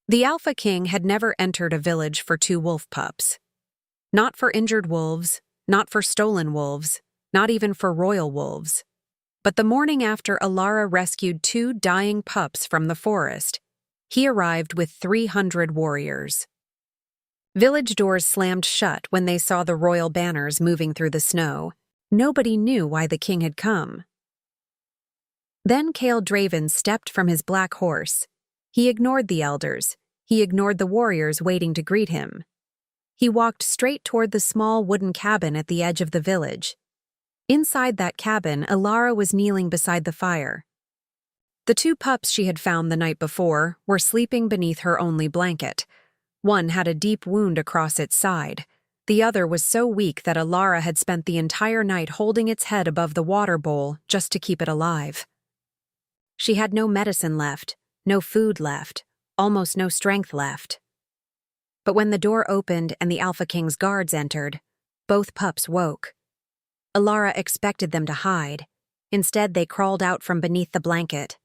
The Alpha King had never entered a village for two wolf pups. Not for injured wolves, not for stolen wolves, not even for royal wolves. But the morning after Elara rescued two dying pups from the forest, he arrived with 300 warriors. Village doors slammed shut when they saw the royal banners moving through the snow. Nobody knew why the king had come. Then Kael Draven stepped from his black horse. He ignored the elders. He ignored the warriors waiting to greet him. He walked straight toward the small wooden cabin at the edge of the village. Inside that cabin, Elara was kneeling beside the fire. The two pups she had found the night before were sleeping beneath her only blanket. One had a deep wound across its side. The other was so weak that Elara had spent the entire night holding its head above the water bowl just to keep it alive. She had no medicine left, no food left, almost no strength left. But when the door opened and the Alpha King's guards entered, both pups woke. Elara expected them to hide. Instead, they crawled out from beneath the blanket.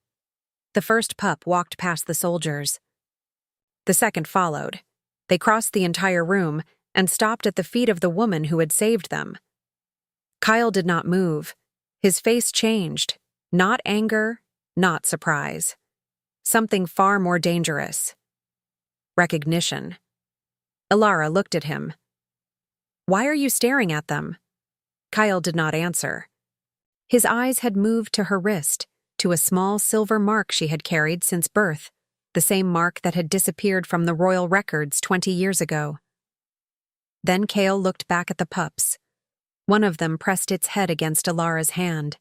The first pup walked past the soldiers. The second followed. They crossed the entire room and stopped at the feet of the woman who had saved them. Kael did not move. His face changed. Not anger, not surprise. Something far more dangerous. Recognition. Elara looked at him. "Why are you staring at them?" Kael did not answer. His eyes had moved to her wrist, to a small silver mark she had carried since birth, the same mark that had disappeared from the royal records 20 years ago. Then Kael looked back at the pups. One of them pressed its head against Elara's hand.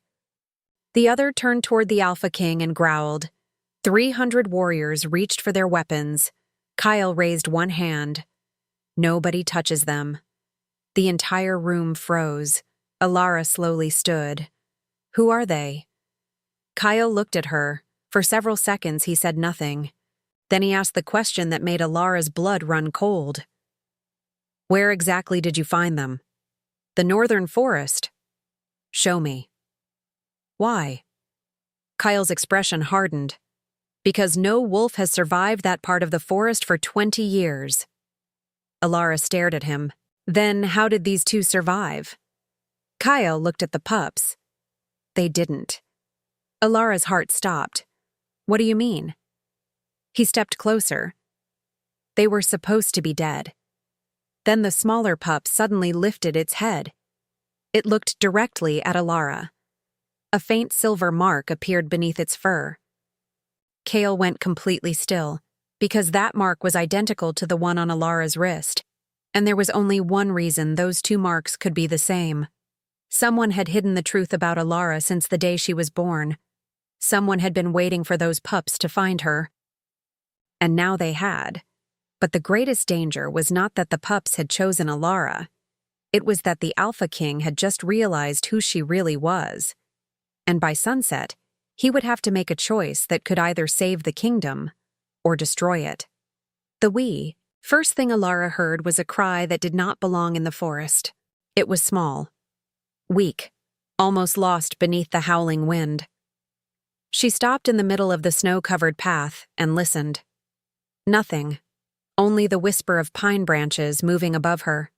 The other turned toward the Alpha King and growled. 300 warriors reached for their weapons. Kael raised one hand. Nobody touches them. The entire room froze. Elara slowly stood. "Who are they?" Kael looked at her. For several seconds he said nothing. Then he asked the question that made Elara's blood run cold. "Where exactly did you find them?" "The northern forest." "Show me." "Why?" Kael's expression hardened. "Because no wolf has survived that part of the forest for 20 years. Elara stared at him. "Then how did these two survive?" Kael looked at the pups. They didn't. Elara's heart stopped. "What do you mean?" He stepped closer. "They were supposed to be dead." Then the smaller pup suddenly lifted its head. It looked directly at Elara. A faint silver mark appeared beneath its fur. Kael went completely still, because that mark was identical to the one on Elara's wrist, and there was only one reason those two marks could be the same. Someone had hidden the truth about Elara since the day she was born. Someone had been waiting for those pups to find her. And now they had. But the greatest danger was not that the pups had chosen Elara. It was that the Alpha King had just realized who she really was. And by sunset, he would have to make a choice that could either save the kingdom or destroy it. The first thing Elara heard was a cry that did not belong in the forest. It was small, weak, almost lost beneath the howling wind. She stopped in the middle of the snow-covered path and listened. Nothing. Only the whisper of pine branches moving above her.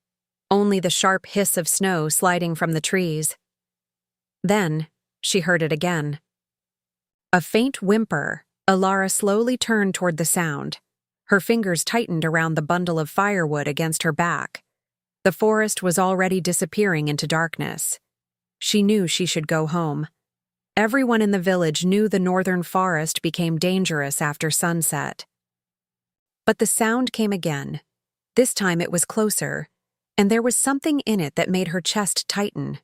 Only the sharp hiss of snow sliding from the trees. Then, she heard it again. A faint whimper. Elara slowly turned toward the sound. Her fingers tightened around the bundle of firewood against her back. The forest was already disappearing into darkness. She knew she should go home. Everyone in the village knew the northern forest became dangerous after sunset. But the sound came again. This time it was closer, and there was something in it that made her chest tighten.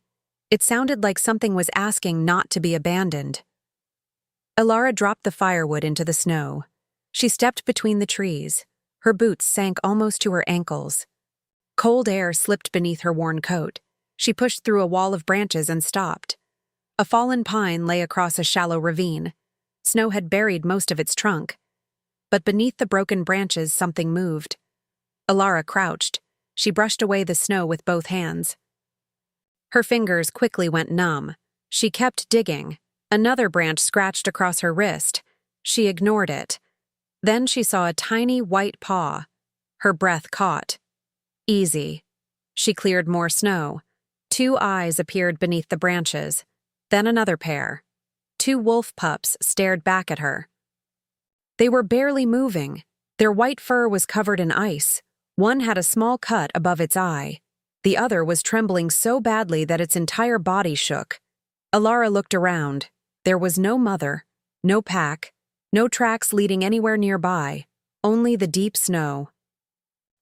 It sounded like something was asking not to be abandoned. Elara dropped the firewood into the snow. She stepped between the trees. Her boots sank almost to her ankles. Cold air slipped beneath her worn coat. She pushed through a wall of branches and stopped. A fallen pine lay across a shallow ravine. Snow had buried most of its trunk. But beneath the broken branches, something moved. Elara crouched. She brushed away the snow with both hands. Her fingers quickly went numb. She kept digging. Another branch scratched across her wrist. She ignored it. Then she saw a tiny white paw. Her breath caught. Easy. She cleared more snow. 2 eyes appeared beneath the branches. Then another pair. 2 wolf pups stared back at her. They were barely moving. Their white fur was covered in ice. One had a small cut above its eye. The other was trembling so badly that its entire body shook. Elara looked around. There was no mother, no pack, no tracks leading anywhere nearby, only the deep snow.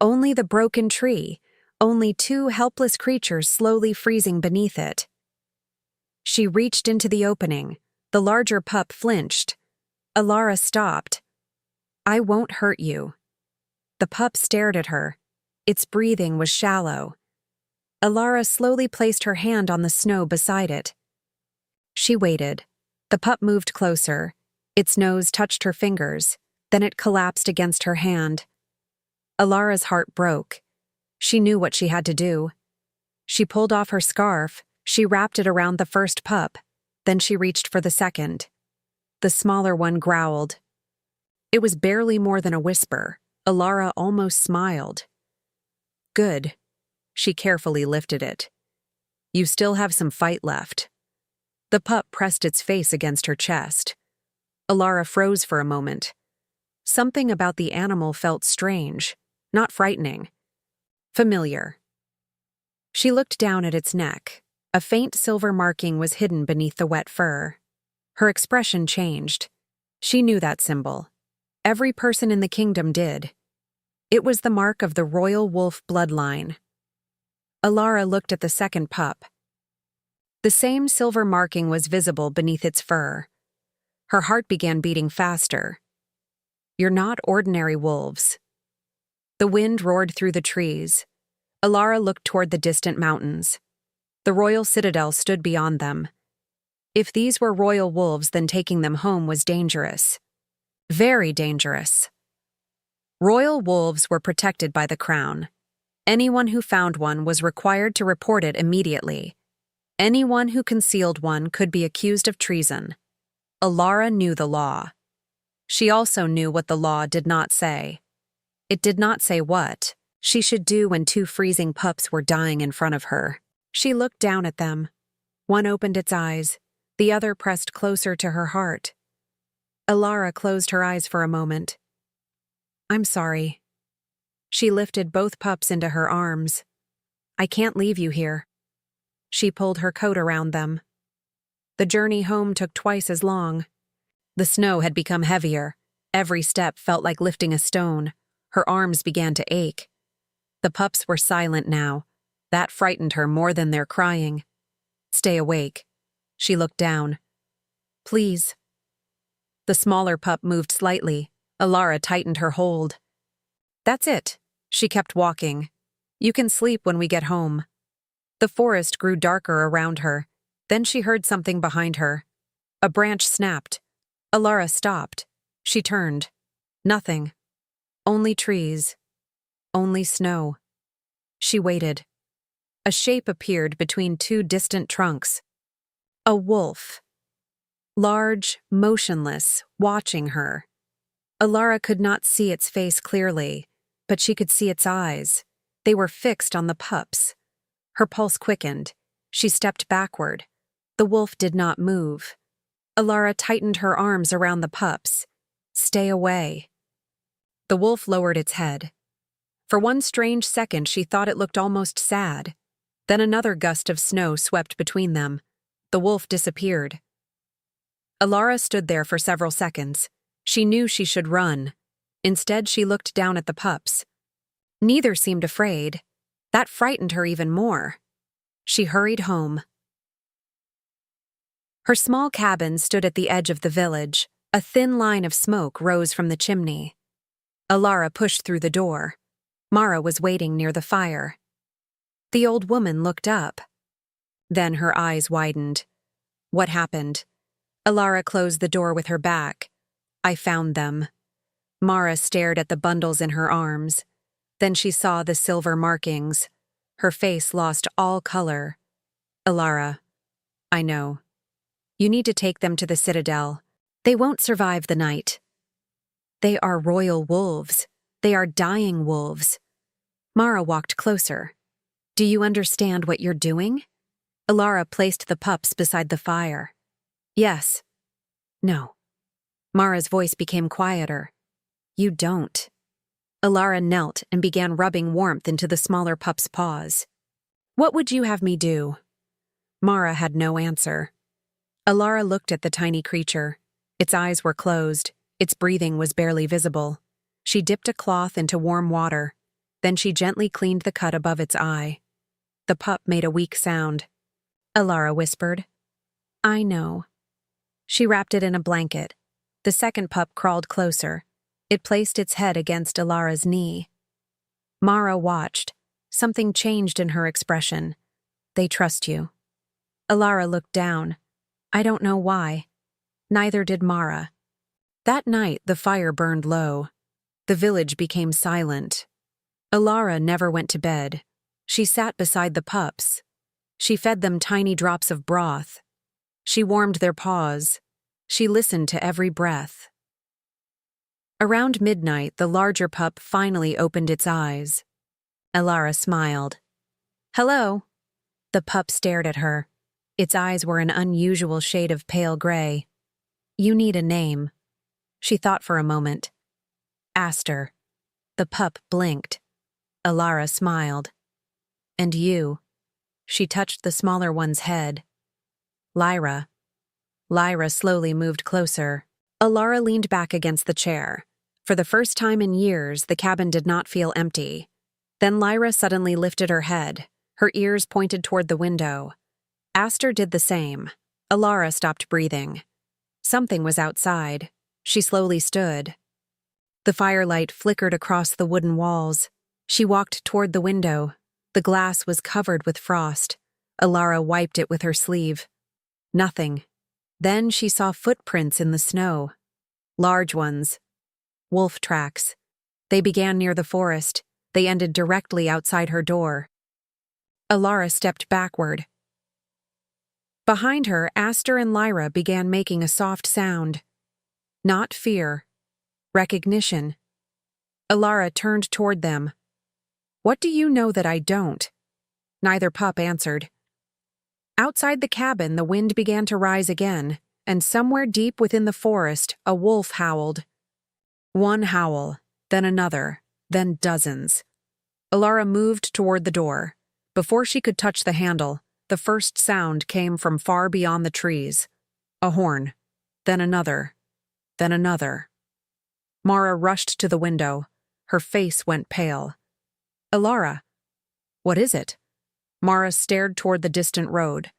Only the broken tree, only 2 helpless creatures slowly freezing beneath it. She reached into the opening. The larger pup flinched. Elara stopped. "I won't hurt you." The pup stared at her. Its breathing was shallow. Elara slowly placed her hand on the snow beside it. She waited. The pup moved closer. Its nose touched her fingers. Then it collapsed against her hand. Alara's heart broke. She knew what she had to do. She pulled off her scarf. She wrapped it around the first pup. Then she reached for the second. The smaller one growled. It was barely more than a whisper. Elara almost smiled. "Good." She carefully lifted it. "You still have some fight left." The pup pressed its face against her chest. Elara froze for a moment. Something about the animal felt strange, not frightening. Familiar. She looked down at its neck. A faint silver marking was hidden beneath the wet fur. Her expression changed. She knew that symbol. Every person in the kingdom did. It was the mark of the royal wolf bloodline. Elara looked at the second pup. The same silver marking was visible beneath its fur. Her heart began beating faster. "You're not ordinary wolves." The wind roared through the trees. Elara looked toward the distant mountains. The royal citadel stood beyond them. If these were royal wolves, then taking them home was dangerous. Very dangerous. Royal wolves were protected by the crown. Anyone who found one was required to report it immediately. Anyone who concealed one could be accused of treason. Elara knew the law. She also knew what the law did not say. It did not say what she should do when 2 freezing pups were dying in front of her. She looked down at them. One opened its eyes. The other pressed closer to her heart. Elara closed her eyes for a moment. "I'm sorry." She lifted both pups into her arms. "I can't leave you here." She pulled her coat around them. The journey home took twice as long. The snow had become heavier. Every step felt like lifting a stone. Her arms began to ache. The pups were silent now. That frightened her more than their crying. "Stay awake." She looked down. "Please." The smaller pup moved slightly. Elara tightened her hold. "That's it." She kept walking. "You can sleep when we get home." The forest grew darker around her. Then she heard something behind her. A branch snapped. Elara stopped. She turned. Nothing. Only trees. Only snow. She waited. A shape appeared between 2 distant trunks. A wolf. Large, motionless, watching her. Elara could not see its face clearly, but she could see its eyes. They were fixed on the pups. Her pulse quickened. She stepped backward. The wolf did not move. Elara tightened her arms around the pups. "Stay away." The wolf lowered its head. For one strange second she thought it looked almost sad. Then another gust of snow swept between them. The wolf disappeared. Elara stood there for several seconds. She knew she should run. Instead, she looked down at the pups. Neither seemed afraid. That frightened her even more. She hurried home. Her small cabin stood at the edge of the village. A thin line of smoke rose from the chimney. Elara pushed through the door. Mara was waiting near the fire. The old woman looked up. Then her eyes widened. "What happened?" Elara closed the door with her back. "I found them." Mara stared at the bundles in her arms. Then she saw the silver markings. Her face lost all color. "Elara, I know. You need to take them to the citadel. They won't survive the night." They are royal wolves. They are dying wolves. Mara walked closer. Do you understand what you're doing? Elara placed the pups beside the fire. Yes. No. Mara's voice became quieter. You don't. Elara knelt and began rubbing warmth into the smaller pup's paws. What would you have me do? Mara had no answer. Elara looked at the tiny creature. Its eyes were closed. Its breathing was barely visible. She dipped a cloth into warm water. Then she gently cleaned the cut above its eye. The pup made a weak sound. Elara whispered, I know. She wrapped it in a blanket. The second pup crawled closer. It placed its head against Elara's knee. Mara watched. Something changed in her expression. They trust you. Elara looked down. I don't know why. Neither did Mara. That night, the fire burned low. The village became silent. Elara never went to bed. She sat beside the pups. She fed them tiny drops of broth. She warmed their paws. She listened to every breath. Around midnight, the larger pup finally opened its eyes. Elara smiled. Hello. The pup stared at her. Its eyes were an unusual shade of pale gray. You need a name. She thought for a moment. Aster. The pup blinked. Elara smiled. And you? She touched the smaller one's head. Lyra. Lyra slowly moved closer. Elara leaned back against the chair. For the first time in years, the cabin did not feel empty. Then Lyra suddenly lifted her head. Her ears pointed toward the window. Aster did the same. Elara stopped breathing. Something was outside. She slowly stood. The firelight flickered across the wooden walls. She walked toward the window. The glass was covered with frost. Elara wiped it with her sleeve. Nothing. Then she saw footprints in the snow. Large ones. Wolf tracks. They began near the forest. They ended directly outside her door. Elara stepped backward. Behind her, Aster and Lyra began making a soft sound. Not fear. Recognition. Elara turned toward them. What do you know that I don't? Neither pup answered. Outside the cabin, the wind began to rise again, and somewhere deep within the forest, a wolf howled. One howl, then another, then dozens. Elara moved toward the door. Before she could touch the handle, the first sound came from far beyond the trees. A horn, then another, then another. Mara rushed to the window. Her face went pale. Elara. What is it? Mara stared toward the distant road.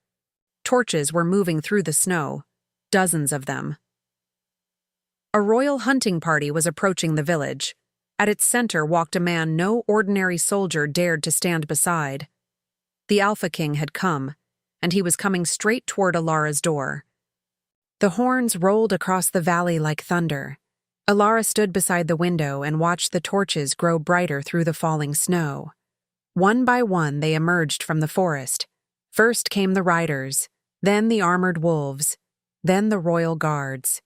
Torches were moving through the snow, dozens of them. A royal hunting party was approaching the village. At its center walked a man no ordinary soldier dared to stand beside. The Alpha King had come, and he was coming straight toward Elara's door. The horns rolled across the valley like thunder. Elara stood beside the window and watched the torches grow brighter through the falling snow. One by one they emerged from the forest. First came the riders, then the armored wolves, then the royal guards.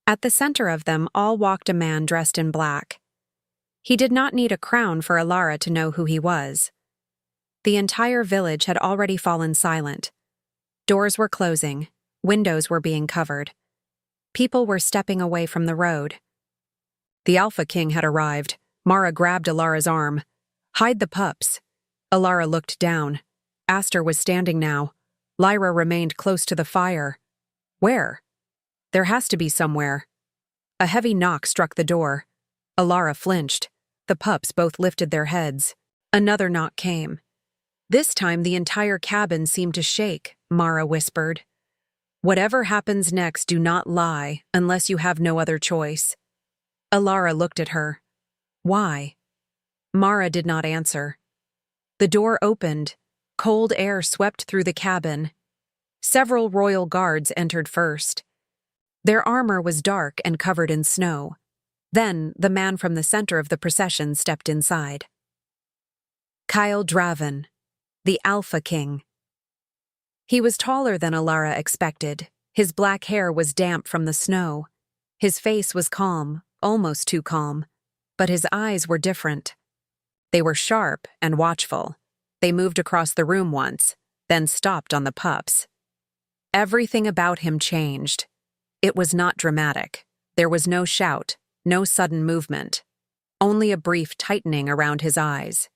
At the center of them all walked a man dressed in black. He did not need a crown for Elara to know who he was. The entire village had already fallen silent. Doors were closing, windows were being covered. People were stepping away from the road. The Alpha King had arrived. Mara grabbed Elara's arm. Hide the pups. Elara looked down. Aster was standing now. Lyra remained close to the fire. Where? There has to be somewhere. A heavy knock struck the door. Elara flinched. The pups both lifted their heads. Another knock came. This time the entire cabin seemed to shake, Mara whispered. Whatever happens next, do not lie, unless you have no other choice. Elara looked at her. Why? Mara did not answer. The door opened. Cold air swept through the cabin. Several royal guards entered first. Their armor was dark and covered in snow. Then the man from the center of the procession stepped inside. Kael Draven, the Alpha King. He was taller than Elara expected. His black hair was damp from the snow. His face was calm, almost too calm. But his eyes were different. They were sharp and watchful. They moved across the room once, then stopped on the pups. Everything about him changed. It was not dramatic. There was no shout, no sudden movement. Only a brief tightening around his eyes.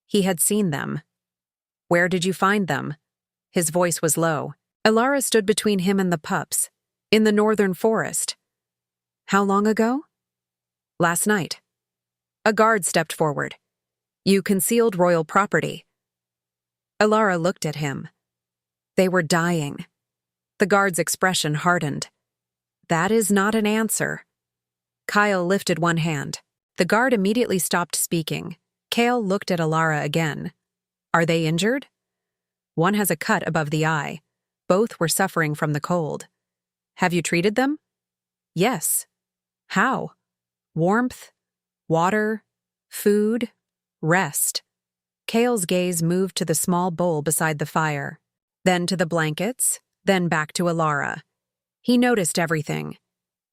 He had seen them. Where did you find them? His voice was low. Elara stood between him and the pups. In the northern forest. How long ago? Last night. A guard stepped forward. You concealed royal property. Elara looked at him. They were dying. The guard's expression hardened. That is not an answer. Kael lifted one hand. The guard immediately stopped speaking. Kael looked at Elara again. Are they injured? One has a cut above the eye. Both were suffering from the cold. Have you treated them? Yes. How? Warmth, water, food, rest. Kael's gaze moved to the small bowl beside the fire, then to the blankets, then back to Elara. He noticed everything.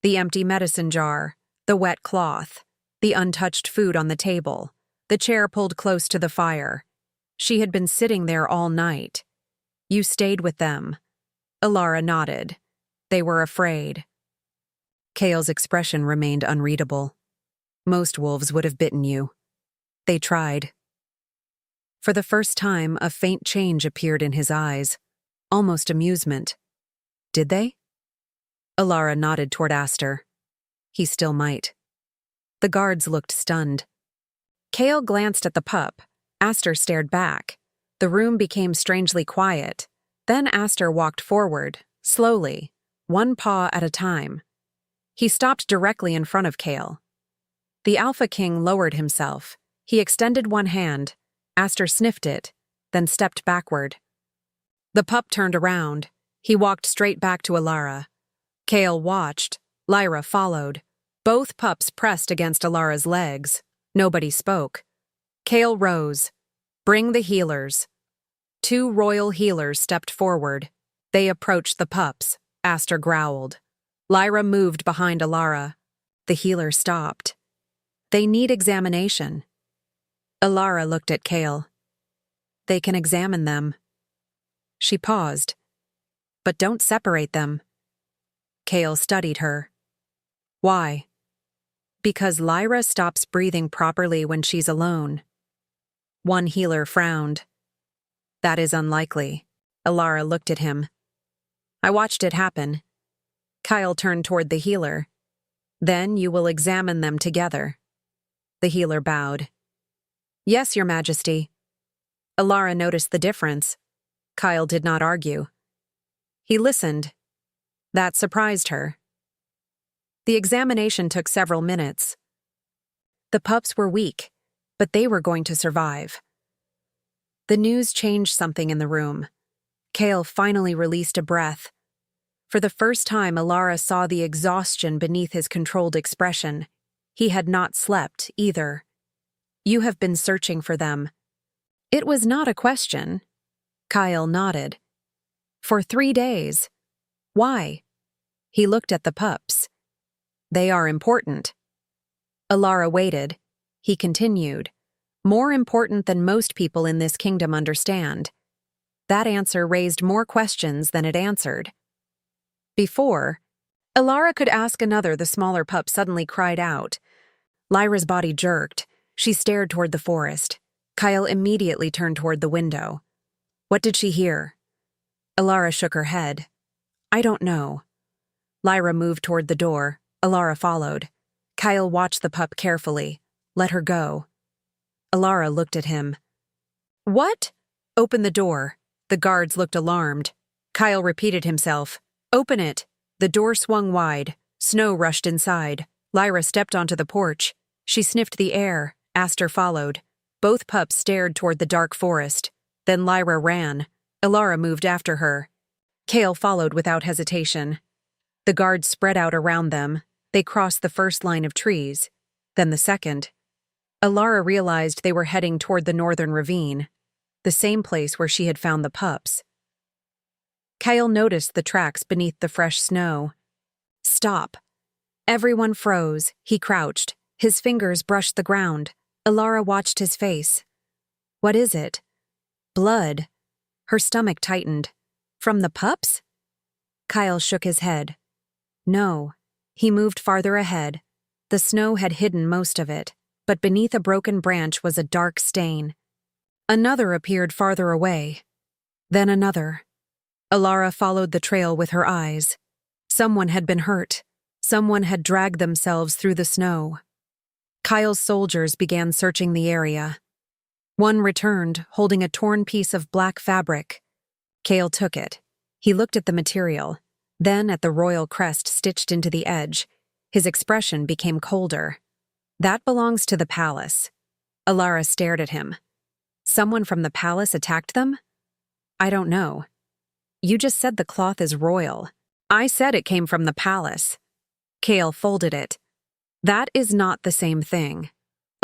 The empty medicine jar, the wet cloth, the untouched food on the table, the chair pulled close to the fire. She had been sitting there all night. You stayed with them. Elara nodded. They were afraid. Kael's expression remained unreadable. Most wolves would have bitten you. They tried. For the first time, a faint change appeared in his eyes, almost amusement. Did they? Elara nodded toward Aster. He still might. The guards looked stunned. Kael glanced at the pup. Aster stared back. The room became strangely quiet. Then Aster walked forward, slowly, one paw at a time. He stopped directly in front of Kael. The Alpha King lowered himself. He extended one hand. Aster sniffed it, then stepped backward. The pup turned around. He walked straight back to Elara. Kael watched. Lyra followed. Both pups pressed against Alara's legs. Nobody spoke. Kael rose. Bring the healers. 2 royal healers stepped forward. They approached the pups. Aster growled. Lyra moved behind Elara. The healer stopped. They need examination. Elara looked at Kael. They can examine them. She paused. But don't separate them. Kael studied her. Why? Because Lyra stops breathing properly when she's alone. One healer frowned. That is unlikely. Elara looked at him. I watched it happen. Kael turned toward the healer. Then you will examine them together. The healer bowed. Yes, Your Majesty. Elara noticed the difference. Kael did not argue. He listened. That surprised her. The examination took several minutes. The pups were weak, but they were going to survive. The news changed something in the room. Kael finally released a breath. For the first time, Elara saw the exhaustion beneath his controlled expression. He had not slept, either. You have been searching for them. It was not a question. Kael nodded. For 3 days. Why? He looked at the pups. They are important. Elara waited. He continued. More important than most people in this kingdom understand. That answer raised more questions than it answered. Before, Elara could ask another. The smaller pup suddenly cried out. Lyra's body jerked. She stared toward the forest. Kael immediately turned toward the window. What did she hear? Elara shook her head. I don't know. Lyra moved toward the door. Elara followed. Kael watched the pup carefully. Let her go. Elara looked at him. What? Open the door. The guards looked alarmed. Kael repeated himself. Open it. The door swung wide. Snow rushed inside. Lyra stepped onto the porch. She sniffed the air. Aster followed. Both pups stared toward the dark forest. Then Lyra ran. Elara moved after her. Kael followed without hesitation. The guards spread out around them. They crossed the first line of trees, then the second. Elara realized they were heading toward the northern ravine, the same place where she had found the pups. Kael noticed the tracks beneath the fresh snow. Stop. Everyone froze. He crouched. His fingers brushed the ground. Elara watched his face. What is it? Blood. Her stomach tightened. From the pups? Kael shook his head. No. He moved farther ahead. The snow had hidden most of it, but beneath a broken branch was a dark stain. Another appeared farther away. Then another. Elara followed the trail with her eyes. Someone had been hurt. Someone had dragged themselves through the snow. Kael's soldiers began searching the area. One returned, holding a torn piece of black fabric. Kael took it. He looked at the material, then at the royal crest stitched into the edge. His expression became colder. That belongs to the palace. Elara stared at him. Someone from the palace attacked them? I don't know. You just said the cloth is royal. I said it came from the palace. Kael folded it. That is not the same thing.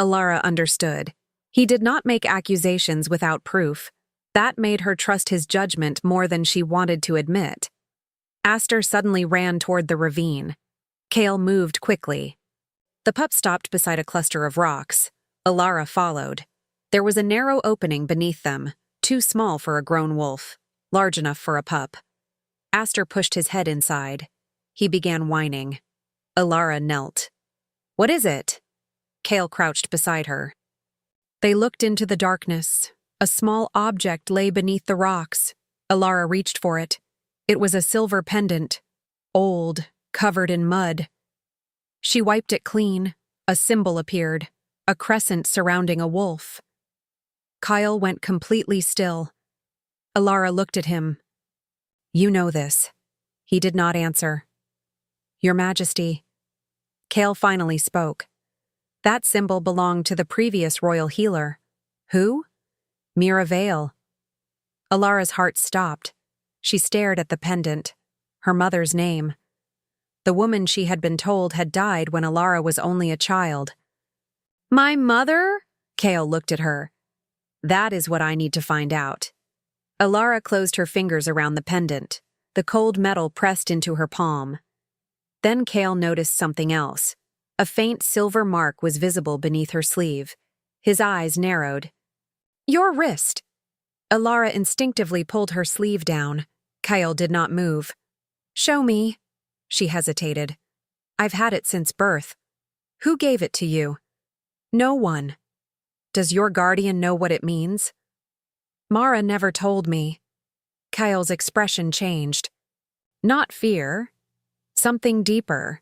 Elara understood. He did not make accusations without proof. That made her trust his judgment more than she wanted to admit. Aster suddenly ran toward the ravine. Kael moved quickly. The pup stopped beside a cluster of rocks. Elara followed. There was a narrow opening beneath them, too small for a grown wolf, large enough for a pup. Aster pushed his head inside. He began whining. Elara knelt. What is it? Kael crouched beside her. They looked into the darkness. A small object lay beneath the rocks. Elara reached for it. It was a silver pendant, old, covered in mud. She wiped it clean. A symbol appeared, a crescent surrounding a wolf. Kael went completely still. Elara looked at him. You know this. He did not answer. Your Majesty. Kael finally spoke. That symbol belonged to the previous royal healer. Who? Mira Vale. Alara's heart stopped. She stared at the pendant. Her mother's name. The woman she had been told had died when Elara was only a child. My mother? Kael looked at her. That is what I need to find out. Elara closed her fingers around the pendant. The cold metal pressed into her palm. Then Kael noticed something else. A faint silver mark was visible beneath her sleeve. His eyes narrowed. Your wrist. Elara instinctively pulled her sleeve down. Kael did not move. Show me. She hesitated. I've had it since birth. Who gave it to you? No one. Does your guardian know what it means? Mara never told me. Kael's expression changed. Not fear. Something deeper.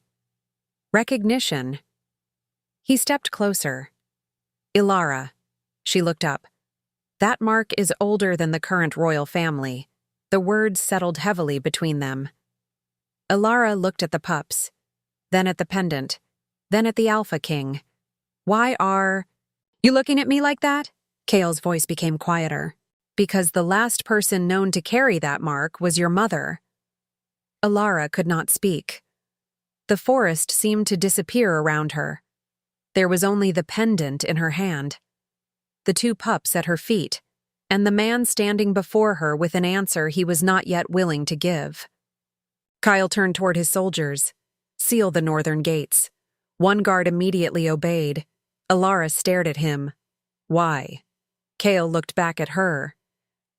Recognition. He stepped closer. Elara. She looked up. That mark is older than the current royal family. The words settled heavily between them. Elara looked at the pups, then at the pendant, then at the Alpha King. Why are... You looking at me like that? Kael's voice became quieter. Because the last person known to carry that mark was your mother. Elara could not speak. The forest seemed to disappear around her. There was only the pendant in her hand, the two pups at her feet, and the man standing before her with an answer he was not yet willing to give. Kael turned toward his soldiers. Seal the northern gates. One guard immediately obeyed. Elara stared at him. Why? Kael looked back at her.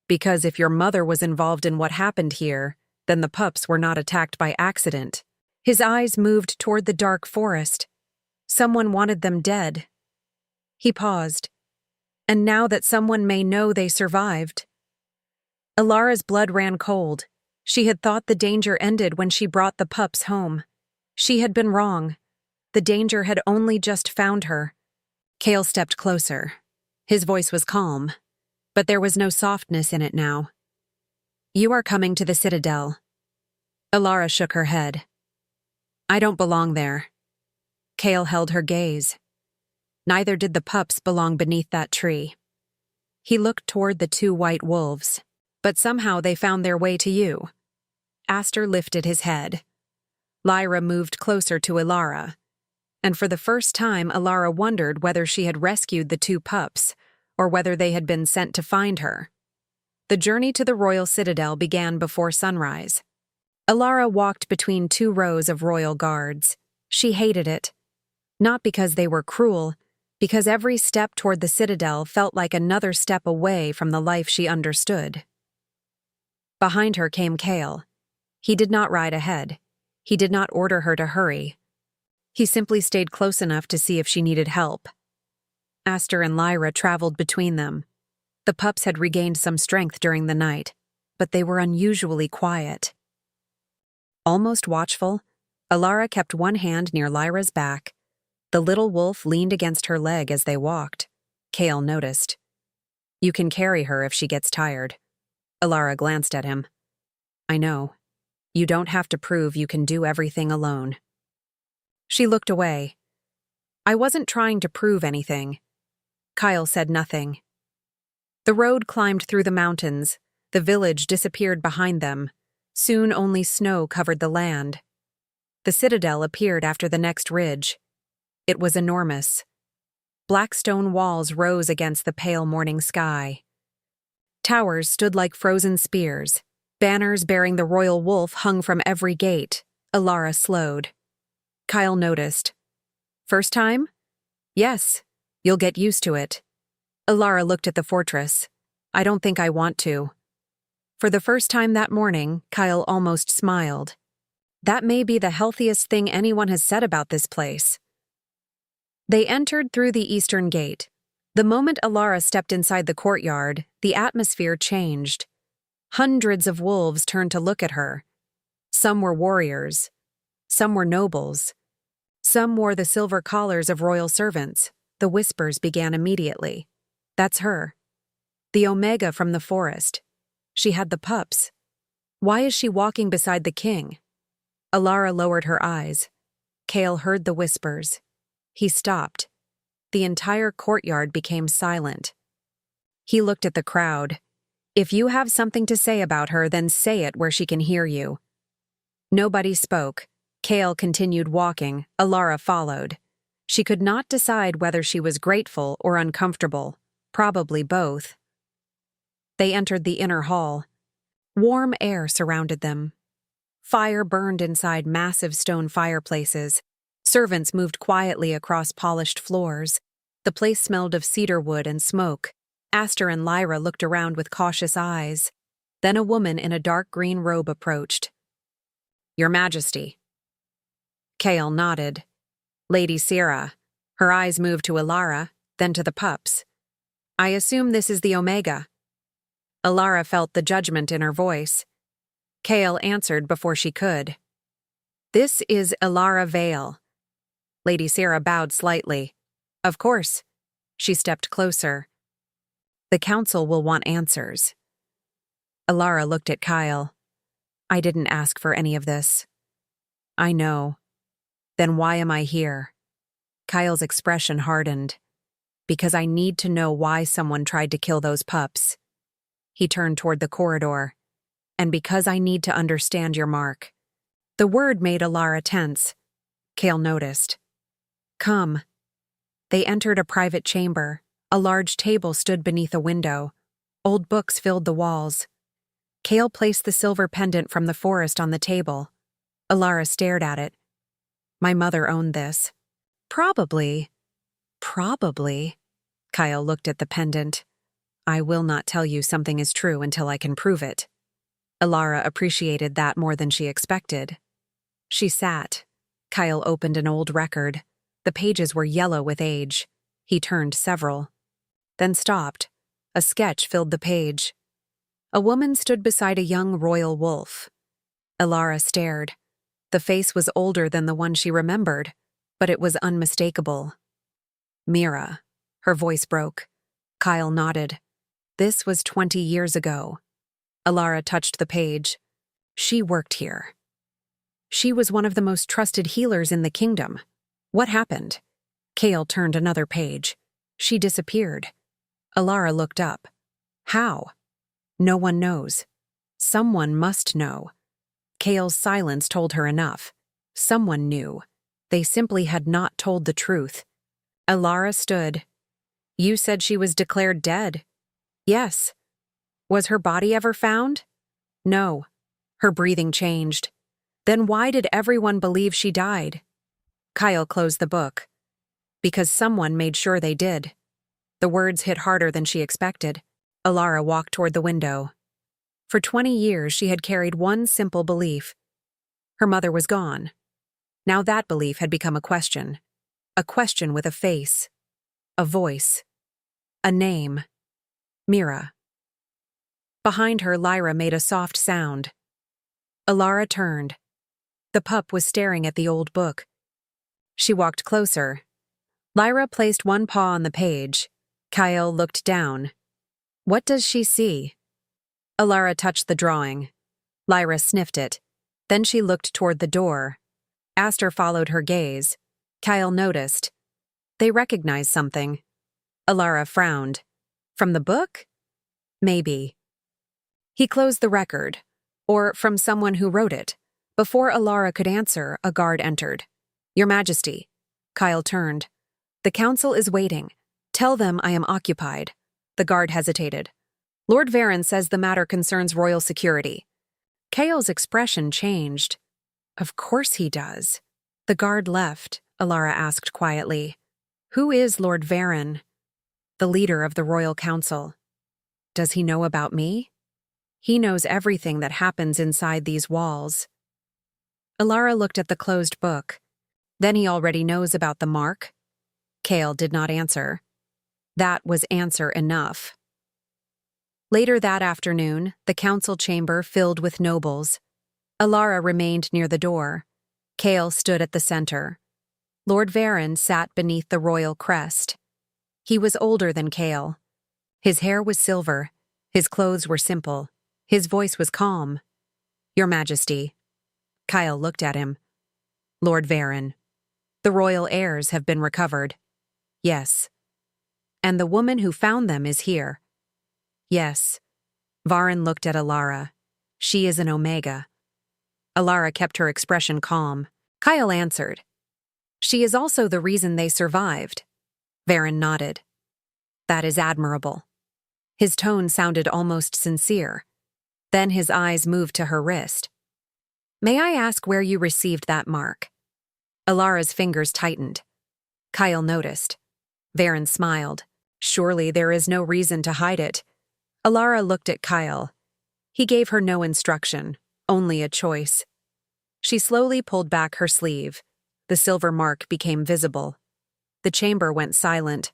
Because if your mother was involved in what happened here, then the pups were not attacked by accident. His eyes moved toward the dark forest. Someone wanted them dead. He paused. And now that someone may know they survived. Elara's blood ran cold. She had thought the danger ended when she brought the pups home. She had been wrong. The danger had only just found her. Kael stepped closer. His voice was calm, but there was no softness in it now. You are coming to the Citadel. Elara shook her head. I don't belong there. Kael held her gaze. Neither did the pups belong beneath that tree. He looked toward the two white wolves, but somehow they found their way to you. Aster lifted his head. Lyra moved closer to Elara, and for the first time Elara wondered whether she had rescued the two pups, or whether they had been sent to find her. The journey to the royal citadel began before sunrise. Elara walked between two rows of royal guards. She hated it. Not because they were cruel, because every step toward the citadel felt like another step away from the life she understood. Behind her came Kael. He did not ride ahead. He did not order her to hurry. He simply stayed close enough to see if she needed help. Aster and Lyra traveled between them. The pups had regained some strength during the night, but they were unusually quiet. Almost watchful, Elara kept one hand near Lyra's back. The little wolf leaned against her leg as they walked. Kael noticed. "You can carry her if she gets tired." Elara glanced at him. "I know. You don't have to prove you can do everything alone." She looked away. "I wasn't trying to prove anything." Kael said nothing. The road climbed through the mountains. The village disappeared behind them. Soon only snow covered the land. The citadel appeared after the next ridge. It was enormous. Black stone walls rose against the pale morning sky. Towers stood like frozen spears. Banners bearing the royal wolf hung from every gate. Elara slowed. Kael noticed. "First time?" "Yes. You'll get used to it." Elara looked at the fortress. "I don't think I want to." For the first time that morning, Kael almost smiled. That may be the healthiest thing anyone has said about this place. They entered through the eastern gate. The moment Elara stepped inside the courtyard, the atmosphere changed. Hundreds of wolves turned to look at her. Some were warriors. Some were nobles. Some wore the silver collars of royal servants. The whispers began immediately. "That's her. The Omega from the forest. She had the pups. Why is she walking beside the king?" Elara lowered her eyes. Kael heard the whispers. He stopped. The entire courtyard became silent. He looked at the crowd. "If you have something to say about her, then say it where she can hear you." Nobody spoke. Kael continued walking. Elara followed. She could not decide whether she was grateful or uncomfortable. Probably both. They entered the inner hall. Warm air surrounded them. Fire burned inside massive stone fireplaces. Servants moved quietly across polished floors. The place smelled of cedar wood and smoke. Aster and Lyra looked around with cautious eyes. Then a woman in a dark green robe approached. "Your Majesty." Kael nodded. "Lady Sierra." Her eyes moved to Elara, then to the pups. "I assume this is the Omega." Elara felt the judgment in her voice. Kael answered before she could. "This is Mira Vale." Lady Sierra bowed slightly. "Of course." She stepped closer. "The council will want answers." Elara looked at Kael. "I didn't ask for any of this." "I know. Then why am I here?" Kael's expression hardened. "Because I need to know why someone tried to kill those pups." He turned toward the corridor. "And because I need to understand your mark." The word made Elara tense. Kael noticed. "Come." They entered a private chamber. A large table stood beneath a window. Old books filled the walls. Kael placed the silver pendant from the forest on the table. Elara stared at it. "My mother owned this." Probably. Kael looked at the pendant. "I will not tell you something is true until I can prove it." Elara appreciated that more than she expected. She sat. Kael opened an old record. The pages were yellow with age. He turned several. Then stopped. A sketch filled the page. A woman stood beside a young royal wolf. Elara stared. The face was older than the one she remembered, but it was unmistakable. "Mira." Her voice broke. Kael nodded. "This was 20 years ago." Elara touched the page. "She worked here. She was one of the most trusted healers in the kingdom. What happened?" Kael turned another page. "She disappeared." Elara looked up. "How?" "No one knows." Someone must know. Kael's silence told her enough. Someone knew. They simply had not told the truth. Elara stood. "You said she was declared dead." "Yes." "Was her body ever found?" "No." Her breathing changed. "Then why did everyone believe she died?" Kael closed the book. Because someone made sure they did. The words hit harder than she expected. Elara walked toward the window. For 20 years, she had carried one simple belief. Her mother was gone. Now that belief had become a question. A question with a face. A voice. A name. Mira. Behind her, Lyra made a soft sound. Elara turned. The pup was staring at the old book. She walked closer. Lyra placed one paw on the page. Kael looked down. What does she see? Elara touched the drawing. Lyra sniffed it. Then she looked toward the door. Aster followed her gaze. Kael noticed. They recognized something. Elara frowned. From the book? Maybe. He closed the record. Or from someone who wrote it. Before Elara could answer, a guard entered. Your Majesty. Kael turned. The council is waiting. Tell them I am occupied. The guard hesitated. Lord Varen says the matter concerns royal security. Kael's expression changed. Of course he does. The guard left, Elara asked quietly. Who is Lord Varen? The leader of the royal council. Does he know about me? He knows everything that happens inside these walls. Elara looked at the closed book. Then he already knows about the mark? Kael did not answer. That was answer enough. Later that afternoon, the council chamber filled with nobles. Elara remained near the door. Kael stood at the center. Lord Varen sat beneath the royal crest. He was older than Kael. His hair was silver. His clothes were simple. His voice was calm. Your Majesty. Kael looked at him. Lord Varen. The royal heirs have been recovered. Yes. And the woman who found them is here. Yes. Varen looked at Elara. She is an Omega. Elara kept her expression calm. Kael answered. She is also the reason they survived. Varen nodded. That is admirable. His tone sounded almost sincere. Then his eyes moved to her wrist. May I ask where you received that mark? Elara's fingers tightened. Kael noticed. Varen smiled. Surely there is no reason to hide it. Elara looked at Kael. He gave her no instruction, only a choice. She slowly pulled back her sleeve. The silver mark became visible. The chamber went silent.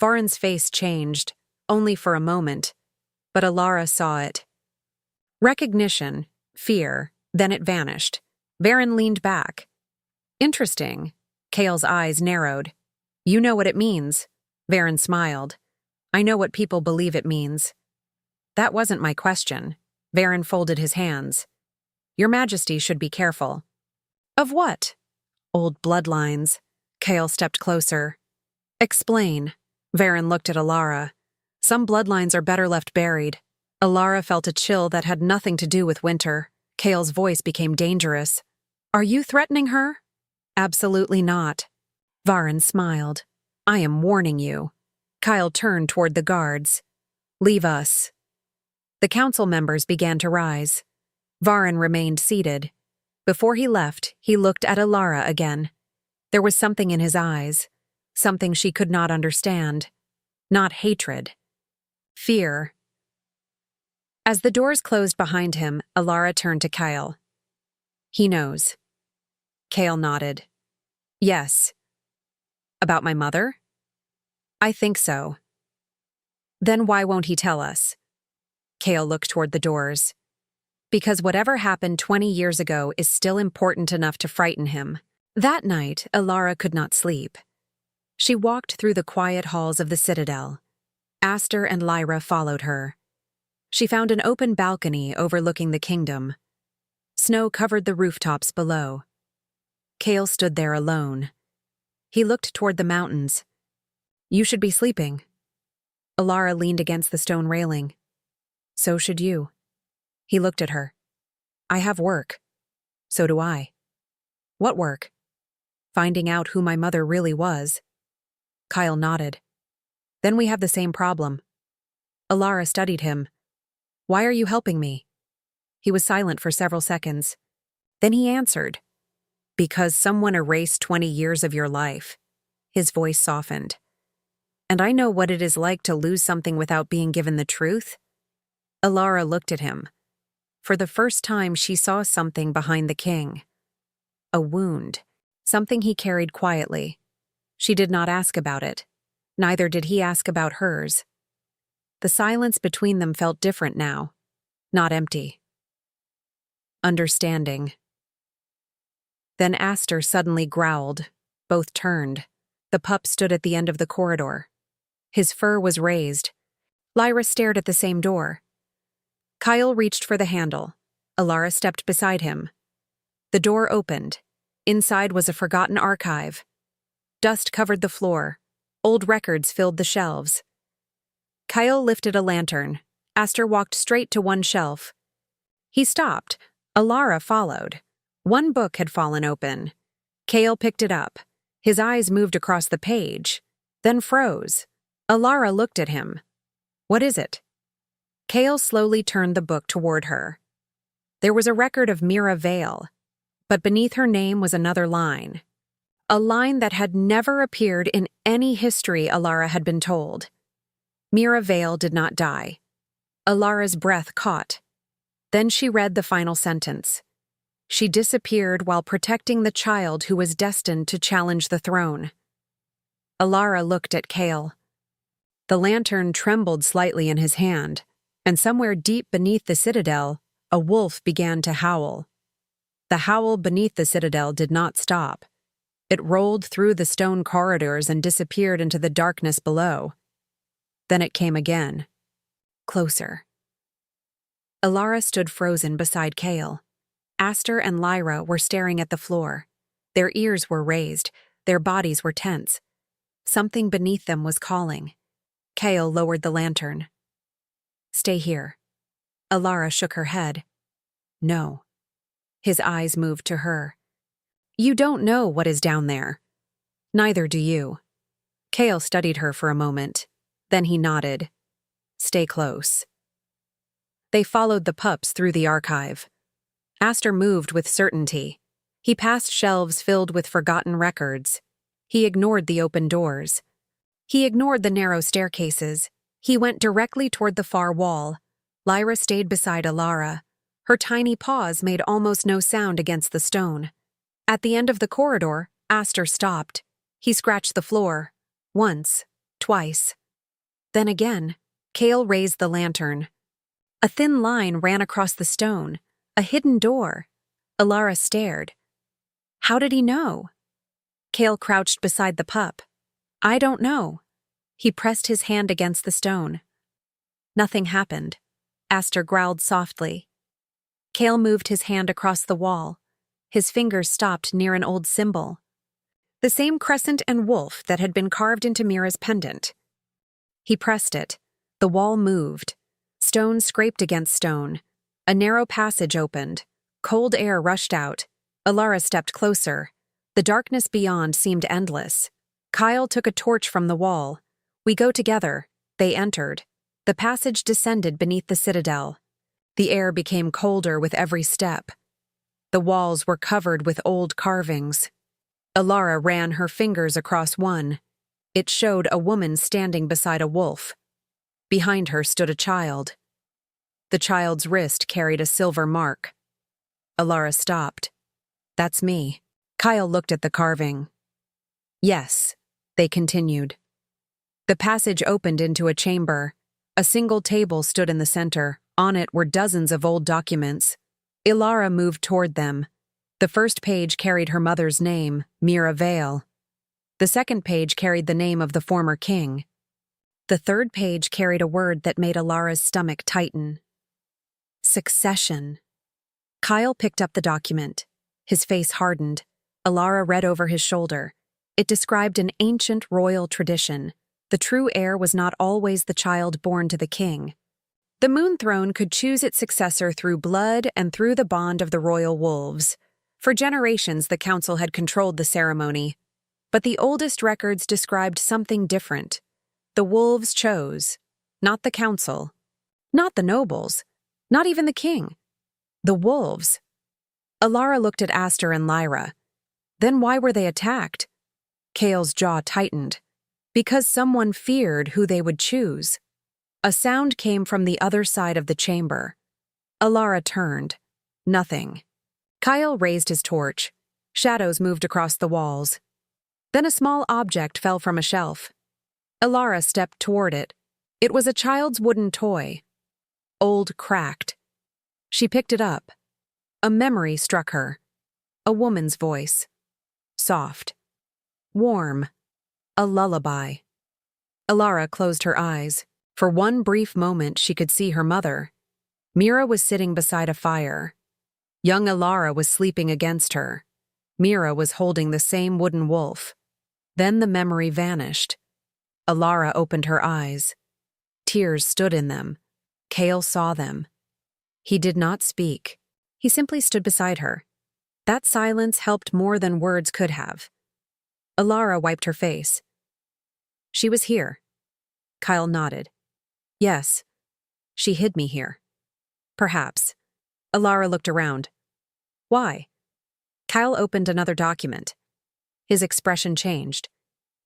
Varen's face changed, only for a moment. But Elara saw it. Recognition, fear, then it vanished. Varen leaned back. Interesting. Kael's eyes narrowed. You know what it means. Varen smiled. I know what people believe it means. That wasn't my question. Varen folded his hands. Your Majesty should be careful. Of what? Old bloodlines. Kael stepped closer. Explain. Varen looked at Elara. Some bloodlines are better left buried. Elara felt a chill that had nothing to do with winter. Kael's voice became dangerous. Are you threatening her? Absolutely not. Varen smiled. I am warning you. Kael turned toward the guards. Leave us. The council members began to rise. Varen remained seated. Before he left, he looked at Elara again. There was something in his eyes, something she could not understand. Not hatred. Fear. As the doors closed behind him, Elara turned to Kael. He knows. Kael nodded. Yes. About my mother? I think so. Then why won't he tell us? Kael looked toward the doors. Because whatever happened 20 years ago is still important enough to frighten him. That night, Elara could not sleep. She walked through the quiet halls of the citadel. Aster and Lyra followed her. She found an open balcony overlooking the kingdom. Snow covered the rooftops below. Kael stood there alone. He looked toward the mountains. You should be sleeping. Elara leaned against the stone railing. So should you. He looked at her. I have work. So do I. What work? Finding out who my mother really was. Kael nodded. Then we have the same problem. Elara studied him. Why are you helping me? He was silent for several seconds. Then he answered. Because someone erased 20 years of your life. His voice softened. And I know what it is like to lose something without being given the truth. Elara looked at him. For the first time, she saw something behind the king. A wound. Something he carried quietly. She did not ask about it. Neither did he ask about hers. The silence between them felt different now. Not empty. Understanding. Then Aster suddenly growled. Both turned. The pup stood at the end of the corridor. His fur was raised. Lyra stared at the same door. Kael reached for the handle. Elara stepped beside him. The door opened. Inside was a forgotten archive. Dust covered the floor. Old records filled the shelves. Kael lifted a lantern. Aster walked straight to one shelf. He stopped. Elara followed. One book had fallen open. Kael picked it up. His eyes moved across the page, then froze. Elara looked at him. What is it? Kael slowly turned the book toward her. There was a record of Mira Vale, but beneath her name was another line. A line that had never appeared in any history Elara had been told. Mira Vale did not die. Alara's breath caught. Then she read the final sentence. She disappeared while protecting the child who was destined to challenge the throne. Elara looked at Kael. The lantern trembled slightly in his hand, and somewhere deep beneath the citadel, a wolf began to howl. The howl beneath the citadel did not stop. It rolled through the stone corridors and disappeared into the darkness below. Then it came again. Closer. Elara stood frozen beside Kael. Aster and Lyra were staring at the floor. Their ears were raised, their bodies were tense. Something beneath them was calling. Kael lowered the lantern. Stay here. Elara shook her head. No. His eyes moved to her. You don't know what is down there. Neither do you. Kael studied her for a moment. Then he nodded. Stay close. They followed the pups through the archive. Aster moved with certainty. He passed shelves filled with forgotten records. He ignored the open doors. He ignored the narrow staircases. He went directly toward the far wall. Lyra stayed beside Elara. Her tiny paws made almost no sound against the stone. At the end of the corridor, Aster stopped. He scratched the floor. Once, twice. Then again, Kael raised the lantern. A thin line ran across the stone. A hidden door. Elara stared. How did he know? Kael crouched beside the pup. I don't know. He pressed his hand against the stone. Nothing happened. Aster growled softly. Kael moved his hand across the wall. His fingers stopped near an old symbol. The same crescent and wolf that had been carved into Mira's pendant. He pressed it. The wall moved. Stone scraped against stone. A narrow passage opened. Cold air rushed out. Elara stepped closer. The darkness beyond seemed endless. Kael took a torch from the wall. We go together. They entered. The passage descended beneath the citadel. The air became colder with every step. The walls were covered with old carvings. Elara ran her fingers across one. It showed a woman standing beside a wolf. Behind her stood a child. The child's wrist carried a silver mark. Elara stopped. That's me. Kael looked at the carving. Yes, they continued. The passage opened into a chamber. A single table stood in the center. On it were dozens of old documents. Elara moved toward them. The first page carried her mother's name, Mira Vale. The second page carried the name of the former king. The third page carried a word that made Elara's stomach tighten. Succession. Kael picked up the document. His face hardened. Elara read over his shoulder. It described an ancient royal tradition. The true heir was not always the child born to the king. The Moon Throne could choose its successor through blood and through the bond of the royal wolves. For generations, the council had controlled the ceremony. But the oldest records described something different. The wolves chose, not the council, not the nobles, not even the king. The wolves. Elara looked at Aster and Lyra. Then why were they attacked? Kael's jaw tightened. Because someone feared who they would choose. A sound came from the other side of the chamber. Elara turned. Nothing. Kael raised his torch. Shadows moved across the walls. Then a small object fell from a shelf. Elara stepped toward it. It was a child's wooden toy. Old, cracked. She picked it up. A memory struck her. A woman's voice. Soft. Warm. A lullaby. Elara closed her eyes. For one brief moment she could see her mother. Mira was sitting beside a fire. Young Elara was sleeping against her. Mira was holding the same wooden wolf. Then the memory vanished. Elara opened her eyes. Tears stood in them. Kael saw them. He did not speak. He simply stood beside her. That silence helped more than words could have. Elara wiped her face. She was here. Kael nodded. Yes. She hid me here. Perhaps. Elara looked around. Why? Kael opened another document. His expression changed.